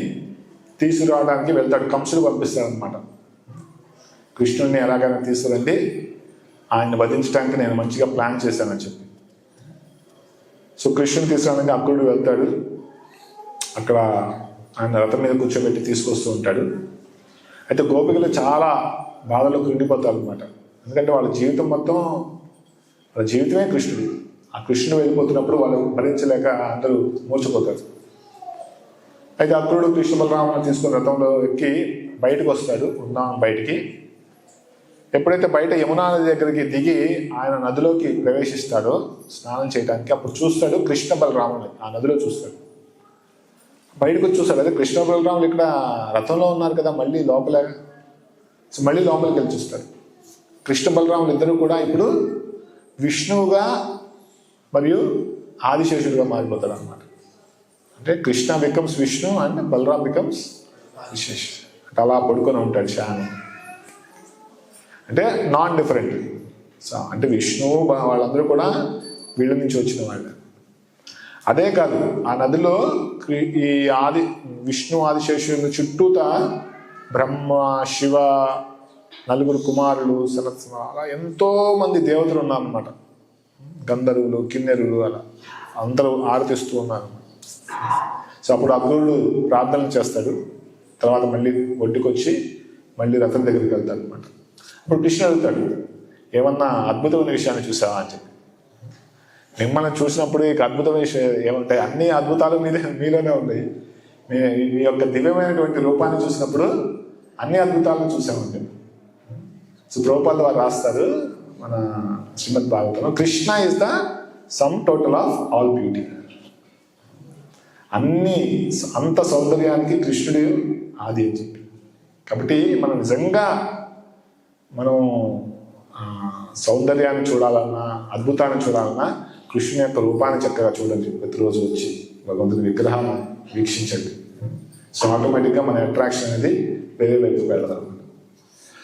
A: తీసుకురావడానికి వెళ్తాడు, కంసుడు పంపిస్తాడు అనమాట. కృష్ణుడిని ఎలాగైనా తీసుకురండి, ఆయన్ని వధించడానికి నేను మంచిగా ప్లాన్ చేశానని చెప్పి. సో కృష్ణుని తీసుకురావడానికి అక్రూరుడు వెళ్తాడు. అక్కడ ఆయన రథం మీద కూర్చోబెట్టి తీసుకొస్తూ ఉంటాడు. అయితే గోపికలు చాలా బాధలో కృంగిపోతారు అనమాట, ఎందుకంటే వాళ్ళ జీవితం మొత్తం, వాళ్ళ జీవితమే కృష్ణుడు. ఆ కృష్ణుడు వెళ్ళిపోతున్నప్పుడు వాళ్ళు భరించలేక అందరూ మూర్చిపోతారు. అయితే అక్రూరుడు కృష్ణ బలరాముని తీసుకుని రథంలో ఎక్కి బయటకు వస్తాడు, బృందావనం బయటికి. ఎప్పుడైతే బయట యమునా నది దగ్గరికి దిగి ఆయన నదిలోకి ప్రవేశిస్తాడో స్నానం చేయడానికి, అప్పుడు చూస్తాడు కృష్ణ బలరాముని ఆ నదిలో చూస్తాడు. బయటకు వచ్చి చూస్తాడు, అదే కృష్ణ బలరాములు ఇక్కడ రథంలో ఉన్నారు కదా, మళ్ళీ లోపల. సో మళ్ళీ లోపలికి వెళ్ళి చూస్తాడు. కృష్ణ బలరాములు ఇద్దరు కూడా ఇప్పుడు విష్ణువుగా మరియు ఆదిశేషుడుగా మారిపోతాడు అనమాట. అంటే Krishna becomes Vishnu and Balaram becomes Vishesh. అంటే అలా పడుకొని ఉంటాడు శానం, అంటే నాన్ డిఫరెంట్. సో అంటే విష్ణువు వాళ్ళందరూ కూడా వీళ్ళ నుంచి వచ్చిన వాళ్ళు. అదే కాదు, ఆ నదిలో ఈ విష్ణు ఆదిశేషుల చుట్టూతా బ్రహ్మ, శివ, 4 కుమారులు, సరస్వ, అలా ఎంతో మంది దేవతలు ఉన్నారన్నమాట. గంధర్వులు, కిన్నెరులు, అలా అందరూ ఆరతిస్తూ ఉన్నారు. సో అప్పుడు అక్రూరుడు ప్రార్థన చేస్తాడు. తర్వాత మళ్ళీ ఒడ్డుకొచ్చి మళ్ళీ రథం దగ్గరికి వెళ్తాడు అనమాట. అప్పుడు కృష్ణుడు అడుగుతాడు, ఏమన్నా అద్భుతమైన విషయాన్ని చూసావా అని చెప్పి. మిమ్మల్ని చూసినప్పుడు ఇక అద్భుతమైన విషయం ఏముంటాయి, అన్ని అద్భుతాలు మీలోనే ఉన్నాయి. మీ యొక్క దివ్యమైనటువంటి రూపాన్ని చూసినప్పుడు అన్ని అద్భుతాలను చూసామండి. సో ప్రభుపాదులు వారు రాస్తారు మన శ్రీమద్ భాగవతంలో, Krishna is the sum total of all beauty. అంత సౌందర్యానికి కృష్ణుడు ఆది అని చెప్పి. కాబట్టి మనం నిజంగా సౌందర్యాన్ని చూడాలన్నా, అద్భుతాన్ని చూడాలన్నా కృష్ణుని యొక్క రూపాన్ని చక్కగా చూడండి. ప్రతిరోజు వచ్చి భగవంతుని విగ్రహాన్ని వీక్షించండి. సో ఆటోమేటిక్గా మన అట్రాక్షన్ అనేది వేరే వైపుకి వెళ్ళదన్నమాట.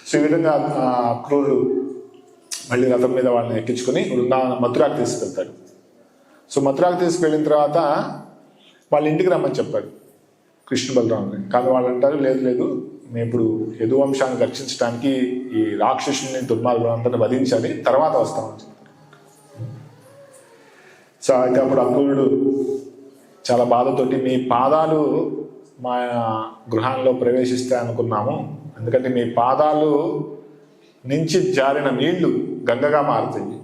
A: సో ఈ విధంగా అక్రూరుడు మళ్ళీ రథం మీద వాళ్ళని ఎక్కించుకొని మథురాకు తీసుకెళ్తాడు. సో మథురాకు తీసుకెళ్ళిన తర్వాత వాళ్ళ ఇంటికి రమ్మని చెప్పాడు కృష్ణ బలరాముని. కానీ వాళ్ళు అంటారు, లేదు మేము ఇప్పుడు యదువంశాన్ని రక్షించడానికి ఈ రాక్షసుని, దుర్మార్గులందరినీ వధించాలి, తర్వాత వస్తామని చెప్పారు. సో అయితే అప్పుడు అక్రూరుడు చాలా బాధతోటి, మీ పాదాలు మా గృహంలో ప్రవేశిస్తాయి అనుకున్నాము, ఎందుకంటే మీ పాదాలు నుంచి జారిన నీళ్లు గంగగా మారుతాయి.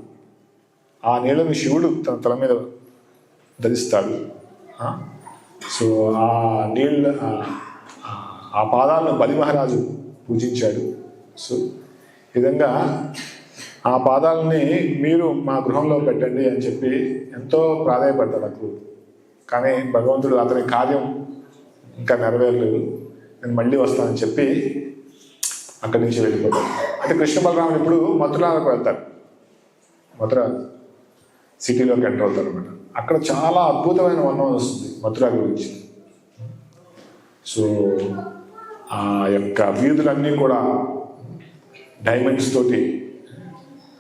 A: ఆ నీళ్ళని శివుడు తన తల మీద ధరిస్తాడు. సో ఆ నీళ్ళు ఆ పాదాలను బలి మహారాజు పూజించాడు. సో ఈ విధంగా ఆ పాదాలని మీరు మా గృహంలో పెట్టండి అని చెప్పి ఎంతో ప్రాధాయపడతాడు అక్రూరు. కానీ భగవంతుడు అతని కార్యం ఇంకా నెరవేరలేదు, నేను మళ్ళీ వస్తానని చెప్పి అక్కడి నుంచి వెళ్ళిపోతాడు. అంటే కృష్ణ బలరాముడు ఇప్పుడు మథురాలకు వెళ్తారు. మథుర సిటీలోకి ఎంటర్ అవుతారు అనమాట. అక్కడ చాలా అద్భుతమైన వర్ణం వస్తుంది మథుర గురించి. సో ఆ యొక్క వీధులన్నీ కూడా డైమండ్స్ తోటి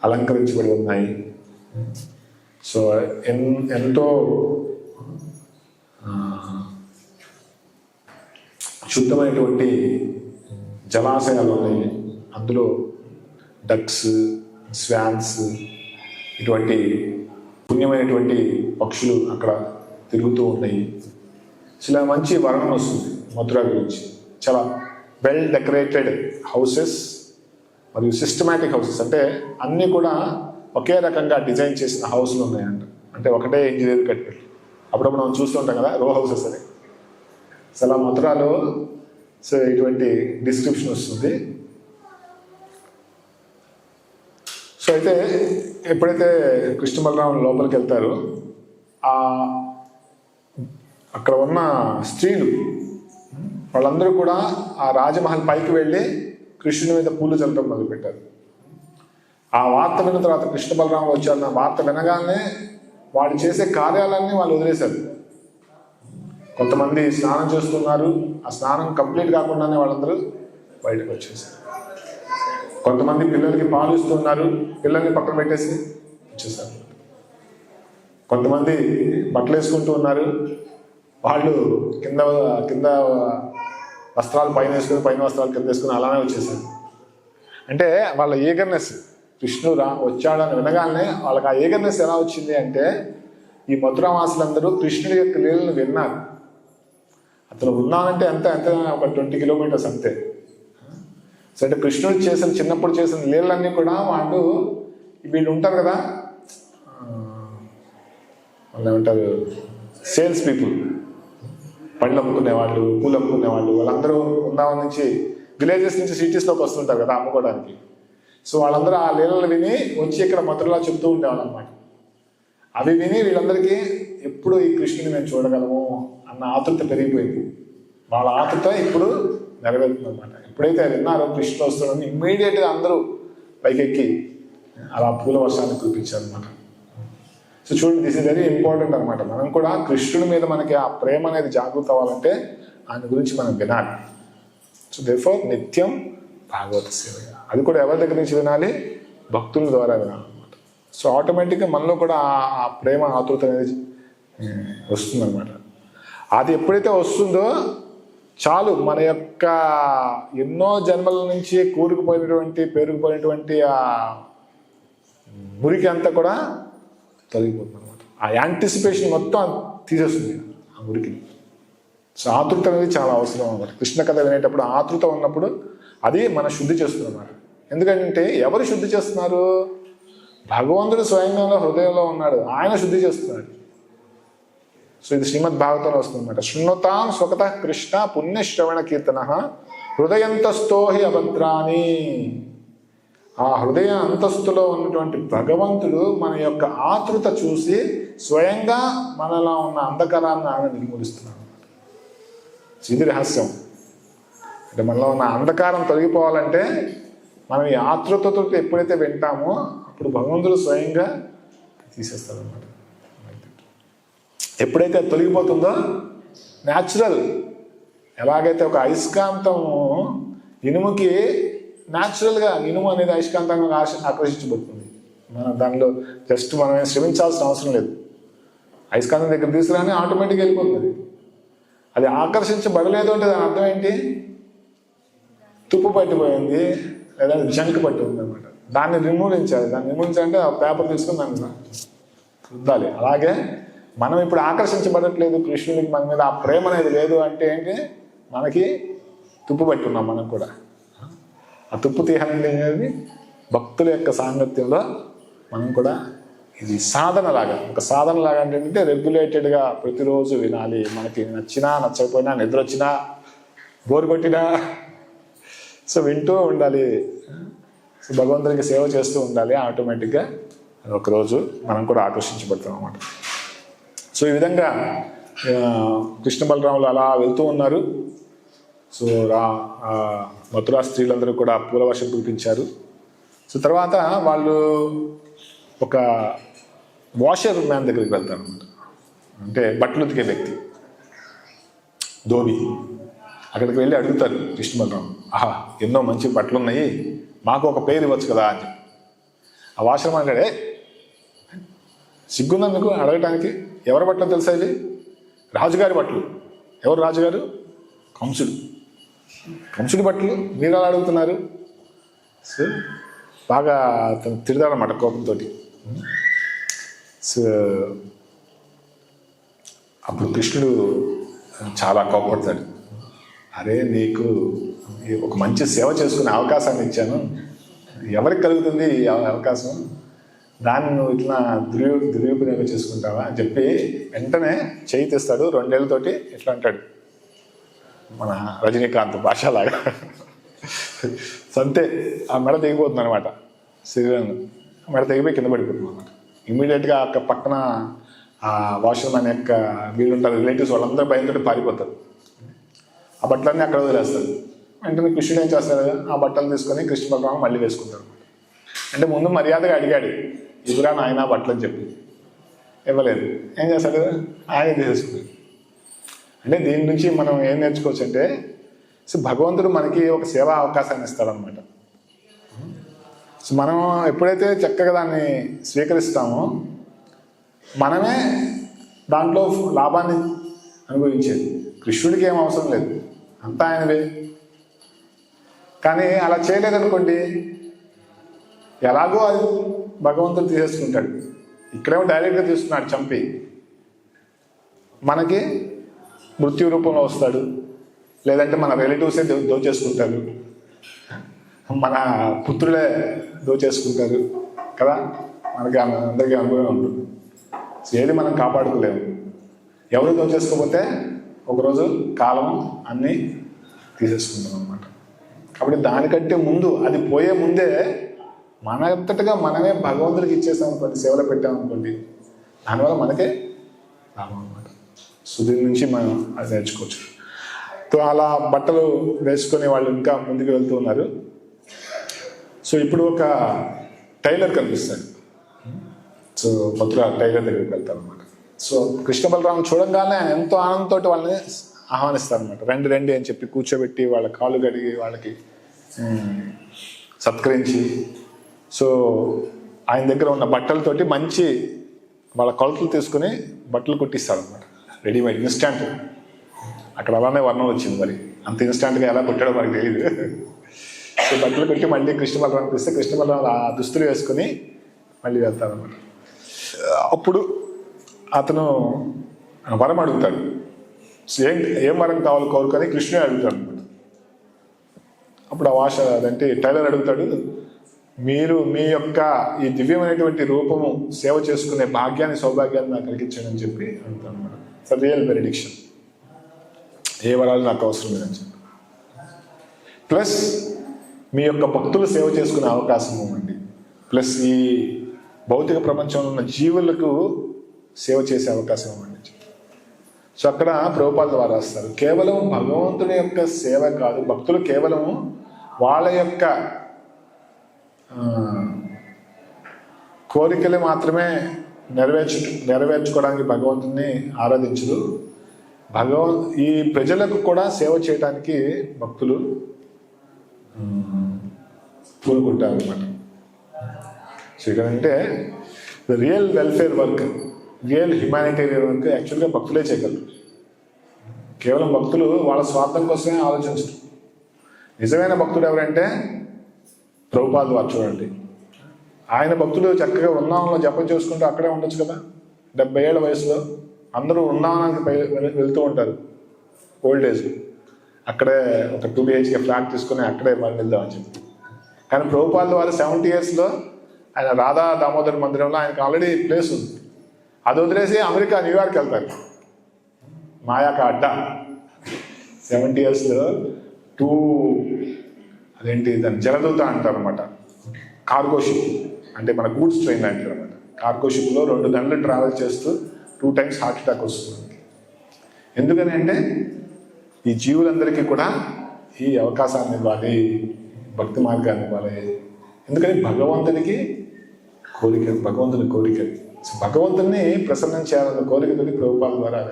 A: అలంకరించబడి ఉన్నాయి. సో ఎంతో శుద్ధమైనటువంటి జలాశయాలు ఉన్నాయి. అందులో డక్స్, స్వాన్స్, ఇటువంటి పుణ్యమైనటువంటి పక్షులు అక్కడ తిరుగుతూ ఉన్నాయి. చాలా మంచి వర్ణన వస్తుంది మథుర గురించి. చాలా వెల్ డెకరేటెడ్ హౌసెస్ మరియు సిస్టమాటిక్ హౌసెస్, అంటే అన్నీ కూడా ఒకే రకంగా డిజైన్ చేసిన హౌస్లు ఉన్నాయంట. అంటే ఒకటే ఇంజనీర్ కట్టారు. అప్పుడప్పుడు మనం చూస్తుంటాం కదా రో హౌసెస్ అని. అసలు ఆ మథురాలో సో ఇటువంటి డిస్క్రిప్షన్ వస్తుంది. సో అయితే ఎప్పుడైతే కృష్ణ బలరాములు లోపలికి వెళ్తారో అక్కడ ఉన్న స్త్రీలు వాళ్ళందరూ కూడా ఆ రాజమహల్ పైకి వెళ్ళి కృష్ణుని మీద పూలు చల్లడం మొదలుపెట్టారు. ఆ వార్త విన్న తర్వాత కృష్ణ బలరాములు వచ్చారన్న వార్త వినగానే వాళ్ళు చేసే కార్యాలన్నీ వాళ్ళు వదిలేశారు. కొంతమంది స్నానం చేస్తున్నారు, ఆ స్నానం కంప్లీట్ కాకుండానే వాళ్ళందరూ బయటకు వచ్చేసారు. కొంతమంది పిల్లలకి పాలు ఇస్తున్నారు, పిల్లల్ని పక్కన పెట్టేసి వచ్చేసారు. కొంతమంది బట్టలు వేసుకుంటూ ఉన్నారు, వాళ్ళు కింద కింద వస్త్రాలు పైన వేసుకుని పైన వస్త్రాలు కింద వేసుకుని అలానే వచ్చేసారు. అంటే వాళ్ళ ఈగర్నెస్, కృష్ణుడు వచ్చాడని వినగానే వాళ్ళకి ఆ ఈగర్నెస్ ఎలా వచ్చింది అంటే, ఈ మథురావాసులందరూ కృష్ణుడి యొక్క లీలను విన్నారు. అతను ఉన్నానంటే ఎంత ఒక 20 కిలోమీటర్స్ అంతే. సో అంటే కృష్ణుడు చిన్నప్పుడు చేసిన లీలన్నీ కూడా వీళ్ళు ఉంటారు కదా, వాళ్ళు ఏమంటారు, సేల్స్ పీపుల్, పళ్ళు అమ్ముకునేవాళ్ళు, పూలు అమ్ముకునేవాళ్ళు, వాళ్ళందరూ బృందావనం నుంచి విలేజెస్ నుంచి సిటీస్లోకి వస్తుంటారు కదా అమ్ముకోవడానికి. సో వాళ్ళందరూ ఆ లీలలు విని వచ్చి ఇక్కడ మథురలా చెప్తూ ఉండేవాళ్ళు అనమాట. అవి విని వీళ్ళందరికీ ఎప్పుడు ఈ కృష్ణుని మేము చూడగలము అన్న ఆతృత పెరిగిపోయింది. వాళ్ళ ఆతృత ఇప్పుడు నెరవేరుతుంది అనమాట. ఎప్పుడైతే విన్నారో కృష్ణుడు వస్తున్నాడని ఇమ్మీడియట్గా అందరూ పైకెక్కి అలా పూల వర్షాన్ని కురిపించారు అనమాట. సో చూడండి, దిస్ ఇస్ వెరీ ఇంపార్టెంట్ అనమాట. మనం కూడా కృష్ణుడి మీద మనకి ఆ ప్రేమ అనేది జాగృత అవ్వాలంటే ఆయన గురించి మనం వినాలి. సో దేర్ఫోర్ నిత్యం భాగవత సేవ, అది కూడా ఎవరి దగ్గర నుంచి వినాలి? భక్తుల ద్వారా వినాలన్నమాట. సో ఆటోమేటిక్గా మనలో కూడా ఆ ప్రేమ ఆతృత అనేది వస్తుందన్నమాట. అది ఎప్పుడైతే వస్తుందో చాలు, మన యొక్క ఎన్నో జన్మల నుంచి పేరుకుపోయినటువంటి ఆ మురికి అంతా కూడా తొలగిపోతుంది అనమాట. ఆ యాంటిసిపేషన్ మొత్తం తీసేస్తుంది ఆ మురికిని. సో ఆతృత అనేది చాలా అవసరం అనమాట. కృష్ణ కథ వినేటప్పుడు ఆతృత ఉన్నప్పుడు అది మన శుద్ధి చేస్తుంది అన్నమాట. ఎందుకంటే ఎవరు శుద్ధి చేస్తున్నారు? భగవంతుడు స్వయంగా హృదయంలో ఉన్నాడు, ఆయన శుద్ధి చేస్తున్నాడు. సో ఇది శ్రీమద్ భాగవతంలో వస్తుంది అనమాట. శృణుతాం స్వకత కృష్ణ పుణ్యశ్రవణ కీర్తన హృదయంతస్థో హి అభద్రాని. ఆ హృదయ అంతస్తులో ఉన్నటువంటి భగవంతుడు మన యొక్క ఆతృత చూసి స్వయంగా మనలో ఉన్న అంధకారాన్ని ఆయన నిర్మూలిస్తున్నాడు. ఇది రహస్యం. అంటే మనలో ఉన్న అంధకారం తొలగిపోవాలంటే మనం ఈ ఆతృతతో ఎప్పుడైతే వింటామో అప్పుడు భగవంతుడు స్వయంగా తీసేస్తాడు అన్నమాట. ఎప్పుడైతే అది తొలగిపోతుందో న్యాచురల్, ఎలాగైతే ఒక అయస్కాంతము ఇనుముకి న్యాచురల్గా ఇనుము అనేది అయస్కాంతంగా ఆకర్షించబడుతుంది. మనం దానిలో జస్ట్ మనమే శ్రమించాల్సిన అవసరం లేదు. అయస్కాంతం దగ్గర తీసుకురాని ఆటోమేటిక్గా వెళ్ళిపోతుంది. అది ఆకర్షించబడలేదు అంటే దాని అర్థం ఏంటి? తుప్పు పట్టిపోయింది లేదా జంక్ పట్టి ఉంది అనమాట. దాన్ని నిర్మూలించాలి. దాన్ని నిర్మూలించాలంటే ఆ పేపర్ తీసుకుని దాన్ని రుద్దాలి. అలాగే మనం ఇప్పుడు ఆకర్షించబడట్లేదు కృష్ణుడికి, మన మీద ఆ ప్రేమ అనేది లేదు అంటే ఏంటి? మనకి తుప్పు పట్టి ఉన్నాం మనం కూడా. ఆ తుప్పు తీయాలంటే అనేది భక్తుల యొక్క సాంగత్యంలో మనం కూడా ఇది సాధనలాగా, ఒక సాధనలాగా అంటే రెగ్యులేటెడ్గా ప్రతిరోజు వినాలి. మనకి నచ్చినా నచ్చకపోయినా, నిద్ర వచ్చినా బోరు కొట్టినా సో వింటూ ఉండాలి. సో భగవంతునికి సేవ చేస్తూ ఉండాలి. ఆటోమేటిక్గా ఒకరోజు మనం కూడా ఆకర్షించబడతాం అన్నమాట. సో ఈ విధంగా కృష్ణ బలరాములు అలా వెళ్తూ ఉన్నారు. సో మథురా స్త్రీలందరూ కూడా పూల వర్షం కురిపించారు. సో తర్వాత వాళ్ళు ఒక వాషర్ మ్యాన్ దగ్గరికి వెళ్తారు అనమాట. అంటే బట్టలు ఉతికే వ్యక్తి, ధోబి. అక్కడికి వెళ్ళి అడుగుతారు కృష్ణ బలరాం, ఆహా ఎన్నో మంచి బట్టలు ఉన్నాయి, మాకు ఒక పేరు ఇవ్వచ్చు కదా అని. ఆ వాషర్ మ్యాన్ అంటాడే, సిగ్గుందందుకు అడగటానికి, ఎవరి బట్టలు తెలుసా ఇవి? రాజుగారి బట్టలు. ఎవరు రాజుగారు? కంసుడు. కంసుడి బట్టలు మీరు అలా అడుగుతున్నారు? సో బాగా తిడతాడనమాట కోపంతో. సో అప్పుడు కృష్ణుడు చాలా కోపడతాడు. అరే నీకు ఒక మంచి సేవ చేసుకునే అవకాశాన్ని ఇచ్చాను, ఎవరికి కలుగుతుంది ఈ అవకాశం? దాన్ని నువ్వు ఇట్లా దుర్వినియోగం చేసుకుంటావా అని చెప్పి వెంటనే చేయి తెస్తాడు. 2 ఏళ్ళతోటి ఇట్లా అంటాడు, మన రజనీకాంత్ భాషలాగా. సంతే ఆ మెడ తెగిపోతుంది అనమాట. శరీరం మెడ తెగిపోయి కింద పడిపోతుంది అనమాట. ఇమ్మీడియట్గా అక్కడ పక్కన ఆ వాష్రూమ్ అనే యొక్క వీళ్ళు ఉంటారు, రిలేటివ్స్, వాళ్ళందరూ భయంతో పారిపోతారు. ఆ బట్టలన్నీ అక్కడ వదిలేస్తారు. వెంటనే కృష్ణుడు ఏం చేస్తారు, ఆ బట్టలు తీసుకొని కృష్ణ బలరామం మళ్ళీ వేసుకుంటారు. అంటే ముందు మర్యాదగా అడిగాడు, ఇదిరా నాయన బట్టలు అని చెప్పి, ఇవ్వలేదు. ఏం చేస్తాడు, ఆయన తీసేసుకుంటాడు. అంటే దీని నుంచి మనం ఏం నేర్చుకోవచ్చు అంటే, సో భగవంతుడు మనకి ఒక సేవా అవకాశాన్ని ఇస్తాడనమాట. సో మనం ఎప్పుడైతే చక్కగా దాన్ని స్వీకరిస్తామో మనమే దాంట్లో లాభాన్ని అనుభవించేది. కృష్ణుడికి ఏం అవసరం లేదు, అంతా ఆయనవే. కానీ అలా చేయలేదనుకోండి, ఎలాగో అది భగవంతుడు తీసేసుకుంటాడు. ఇక్కడేమో డైరెక్ట్గా తీసుకున్నాడు చంపి, మనకి మృత్యు రూపంలో వస్తాడు. లేదంటే మన రిలేటివ్సే దోచేసుకుంటారు, మన పుత్రులే దోచేసుకుంటారు కదా. మనకి అందరికీ అనుభవం ఉంటుంది. ఏది మనం కాపాడుకోలేము. ఎవరు దోచేసుకోకపోతే ఒకరోజు కాలం అన్నీ తీసేసుకుంటాం అన్నమాట. కాబట్టి దానికంటే ముందు, అది పోయే ముందే మన అంతటగా మనమే భగవంతుడికి ఇచ్చేసామనుకోండి, సేవలో పెట్టామనుకోండి, దానివల్ల మనకే లాభం అనమాట. సో దీని నుంచి మనం అది నేర్చుకోవచ్చు. సో అలా బట్టలు వేసుకొని వాళ్ళు ఇంకా ముందుకు వెళ్తూ ఉన్నారు. సో ఇప్పుడు ఒక టైలర్ కనిపిస్తాడు. సో మథుర టైలర్ దగ్గరికి వెళ్తారు అనమాట. సో కృష్ణ బలరాం చూడంగానే ఆయన ఎంతో ఆనందంతో వాళ్ళని ఆహ్వానిస్తారు అనమాట. రండి రండి అని చెప్పి కూర్చోబెట్టి వాళ్ళ కాళ్ళు కడిగి వాళ్ళకి సత్కరించి, సో ఆయన దగ్గర ఉన్న బట్టలతోటి మంచి వాళ్ళ కొలతలు తీసుకుని బట్టలు కుట్టిస్తారు అనమాట. Readymade, instant. అక్కడ అలానే వర్ణం వచ్చింది. మరి అంత ఇన్స్టాంట్గా ఎలా కుట్టాడో మనకు తెలియదు. సో బట్టలు కొట్టి మళ్ళీ కృష్ణ బలరాం అనిపిస్తే కృష్ణ బలరాం ఆ దుస్తులు వేసుకుని మళ్ళీ వెళ్తారనమాట. అప్పుడు అతను వరం అడుగుతాడు. ఏం వరం కావాలో కోరుకొని కృష్ణుడే అడుగుతాడు అనమాట. అప్పుడు ఆ అదంటే టైలర్ అడుగుతాడు, మీరు మీ యొక్క ఈ దివ్యమైనటువంటి రూపము సేవ చేసుకునే భాగ్యాన్ని, సౌభాగ్యాన్ని నాకు కలిగించండి అని చెప్పి అడుగుతాను అనమాట. ఫర్ రియల్ బెనిడిక్షన్, ఏ వరాలు నాకు అవసరం లేదని చెప్పి. ప్లస్ మీ యొక్క భక్తులు సేవ చేసుకునే అవకాశం ఇవ్వండి. ప్లస్ ఈ భౌతిక ప్రపంచంలో ఉన్న జీవులకు సేవ చేసే అవకాశం ఇవ్వండి. సో అక్కడ ప్రభుపాదుల వారు రాస్తారు, కేవలం భగవంతుని యొక్క సేవ కాదు, భక్తులు కేవలం వాళ్ళ యొక్క కోరికలు మాత్రమే నెరవేర్చుకోవడానికి భగవంతుని ఆరాధించరు. ఈ ప్రజలకు కూడా సేవ చేయడానికి భక్తులు పూనుకుంటారు అన్నమాట. సో ఇక్కడంటే real welfare work, real humanitarian work యాక్చువల్గా భక్తులే చేయగలరు. కేవలం భక్తులు వాళ్ళ స్వార్థం కోసమే ఆలోచించరు. నిజమైన భక్తుడు ఎవరంటే ప్రభుపాదుల వారు. చూడండి, ఆయన భక్తులు చక్కగా వృందావనంలో జపం చేసుకుంటూ అక్కడే ఉండొచ్చు కదా. 70 ఏళ్ల వయసులో అందరూ వృందావనానికి వెళ్తూ ఉంటారు. ఓల్డ్ ఏజ్ అక్కడే ఒక 2 BHK ఫ్లాట్ తీసుకుని అక్కడే మళ్ళీ వెళ్దామని చెప్పి. కానీ ప్రభుపాదుల వారు 70 yearsలో ఆయన రాధా దామోదర్ మందిరంలో ఆయనకు ఆల్రెడీ ప్లేస్ ఉంది. అది వదిలేసి అమెరికా న్యూయార్క్ వెళ్తారు. మాయాక అడ్డా 70 yearsలో అదేంటి దాన్ని జలదూత అంటారు అనమాట. కార్గో షిప్ అంటే మన గూడ్స్ ట్రైన్ లాంటిది అనమాట. కార్గో షిప్లో 2 గంటలు ట్రావెల్ చేస్తూ 2 times హార్ట్ అటాక్ వస్తుంది. ఎందుకని అంటే ఈ జీవులందరికీ కూడా ఈ అవకాశాన్ని ఇవ్వాలి, భక్తి మార్గాన్ని ఇవ్వాలి. ఎందుకని భగవంతుని కోరిక. సో భగవంతుని ప్రసన్నం చేయాలన్న కోరికతోటి ప్రభుపాద ద్వారా.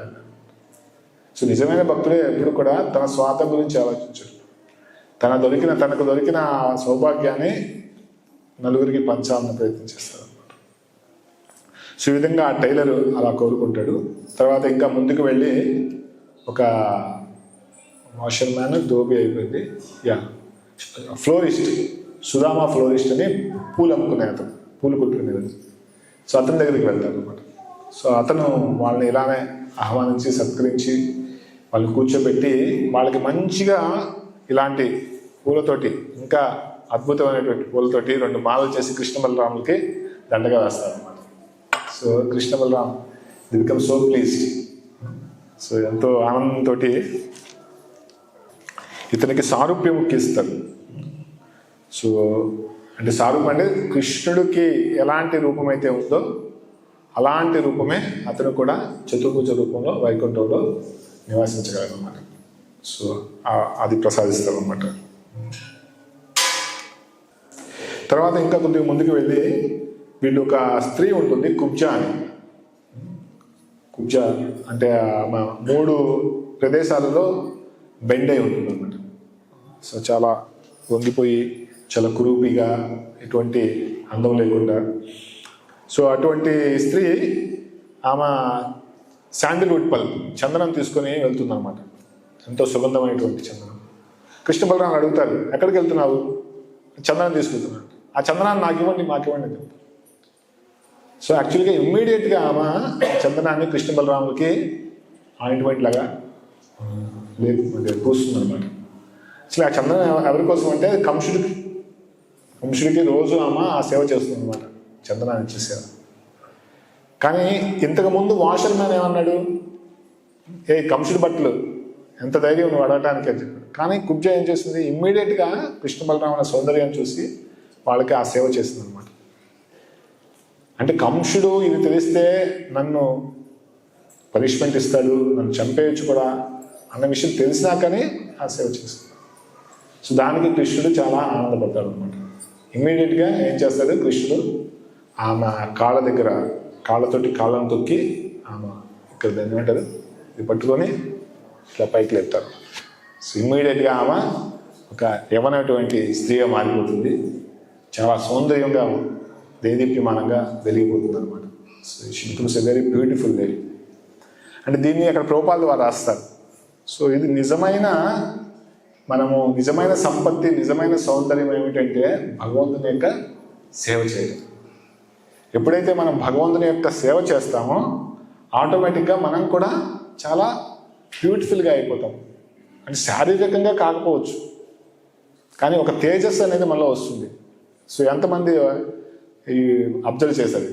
A: సో నిజమైన భక్తుడే ఎప్పుడు కూడా తన స్వార్థం గురించి ఆలోచించారు. తనకు దొరికిన సౌభాగ్యాన్ని నలుగురికి పంచాలని ప్రయత్నం చేస్తారు అన్నమాట. సో ఈ విధంగా ఆ టైలర్ అలా కోరుకుంటాడు. తర్వాత ఇంకా ముందుకు వెళ్ళి ఒక వాషర్ మ్యాన్ ధోబి అయిపోయింది, ఫ్లోరిస్ట్, సుధామా ఫ్లోరిస్ట్ అని పూలు అమ్ముకునే అతను, పూలు కుట్టుకునేది. సో అతని దగ్గరికి వెళ్తారు అనమాట. సో అతను వాళ్ళని ఇలానే ఆహ్వానించి సత్కరించి వాళ్ళని కూర్చోబెట్టి వాళ్ళకి మంచిగా ఇలాంటి పూలతోటి, ఇంకా అద్భుతమైనటువంటి పూలతోటి 2 మాలలు చేసి కృష్ణ బలరాములకి దండగా వేస్తారు అనమాట. So Krishna Balram they become so pleased. So ఎంతో ఆనందంతో ఇతనికి సారూప్యం ఇస్తారు. సో అంటే సారూప్యం అంటే కృష్ణుడికి ఎలాంటి రూపం అయితే ఉందో అలాంటి రూపమే అతను కూడా చతుర్భుజ రూపంలో వైకుంఠంలో నివాసించగలరు అన్నమాట. సో అది ప్రసాదిస్తారు అన్నమాట. తర్వాత ఇంకా కొద్దిగా ముందుకు వెళ్ళి వీళ్ళు ఒక స్త్రీ ఉంటుంది, కుబ్జా అని. కుబ్జా అంటే 3 ప్రదేశాలలో బెండ్ అయి ఉంటుంది అన్నమాట. సో చాలా వంగిపోయి చాలా కురూపిగా, ఎటువంటి అందం లేకుండా. సో అటువంటి స్త్రీ ఆమె శాండిల్వుడ్ పల్ప్, చందనం తీసుకొని వెళ్తుందన్నమాట. ఎంతో సుగంధమైనటువంటి చందనం. కృష్ణ బలరాములు అడుగుతారు, ఎక్కడికి వెళ్తున్నావు? చందనం తీసుకెళ్తున్నాడు. ఆ చందనాన్ని మాకివ్వండి అని చెప్తారు. సో యాక్చువల్గా ఇమ్మీడియట్గా ఆమె చందనాన్ని కృష్ణ బలరాములకి ఆయింట్మెంట్ లాగా పూస్తుంది అనమాట. అసలు ఆ చందనం ఎవరి కోసం అంటే కంసుడికి రోజు ఆమె ఆ సేవ చేస్తుంది అనమాట, చందనాన్ని ఇచ్చే సేవ. కానీ ఇంతకుముందు వాషర్ మ్యాన్ ఏమన్నాడు, కంసుడి బట్టలు ఎంత ధైర్యం నువ్వు అడగటానికి అని చెప్పాడు. కానీ కుబ్జా ఏం చేసింది, ఇమ్మీడియట్గా కృష్ణ బలరాముల సౌందర్యం చూసి వాళ్ళకి ఆ సేవ చేస్తుంది అనమాట. అంటే కంసుడు ఇది తెలిస్తే నన్ను పనిష్మెంట్ ఇస్తాడు, నన్ను చంపేయచ్చు కూడా అన్న విషయం తెలిసినా కానీ ఆ సేవ చేస్తుంది. సో దానికి కృష్ణుడు చాలా ఆనందపడతాడు అనమాట. ఇమ్మీడియట్గా ఏం చేస్తాడు, కృష్ణుడు ఆమె కాళ్ళ దగ్గర కాళ్ళతోటి కాళ్ళను తొక్కి ఆమె ఇక్కడ ఏమంటారు ఇది పట్టుకొని ఇట్లా పైకి లేపుతారు. సో ఇమ్మీడియట్గా ఆమె ఒక యవనటువంటి స్త్రీగా మారిపోతుంది. చాలా సౌందర్యంగా దేదీప్యమానంగా వెలిగిపోతుంది అనమాట. So she becomes a very beautiful lady. అంటే దీన్ని అక్కడ ప్రభుపాద వారు రాస్తారు. సో ఇది నిజమైన సంపత్తి, నిజమైన సౌందర్యం ఏమిటంటే భగవంతుని యొక్క సేవ చేయడం. ఎప్పుడైతే మనం భగవంతుని యొక్క సేవ చేస్తామో ఆటోమేటిక్గా మనం కూడా చాలా బ్యూటిఫుల్గా అయిపోతాం. అంటే శారీరకంగా కాకపోవచ్చు, కానీ ఒక తేజస్సు అనేది మనలో వస్తుంది. సో ఎంతమంది ఈ అబ్జర్వ్ చేశారు,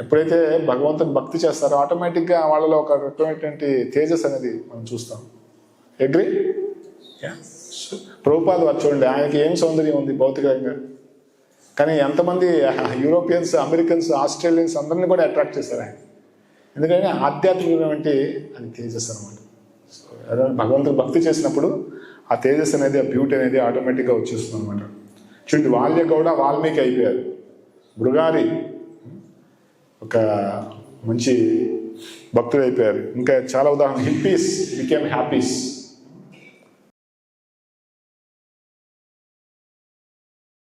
A: ఎప్పుడైతే భగవంతుని భక్తి చేస్తారో ఆటోమేటిక్గా వాళ్ళలో ఒక రకమైనటువంటి తేజస్ అనేది మనం చూస్తాం. అగ్రీ? ప్రభుపాద వారు చూడండి, ఆయనకి ఏం సౌందర్యం ఉంది భౌతికంగా, కానీ ఎంతమంది యూరోపియన్స్, అమెరికన్స్, ఆస్ట్రేలియన్స్ అందరినీ కూడా అట్రాక్ట్ చేశారు ఆయన. ఎందుకంటే ఆధ్యాత్మికమైనటువంటి అది తేజస్ అనమాట. సో భగవంతుడు భక్తి చేసినప్పుడు ఆ తేజస్ అనేది, ఆ బ్యూటీ అనేది ఆటోమేటిక్గా వచ్చేస్తుంది అనమాట. చూడండి, వాల్యగౌడ వాల్మీకి అయిపోయారు, మృగారి ఒక మంచి భక్తుడు అయిపోయారు. ఇంకా చాలా ఉదాహరణ, హిప్పీస్ బికేమ్ హ్యాపీస్.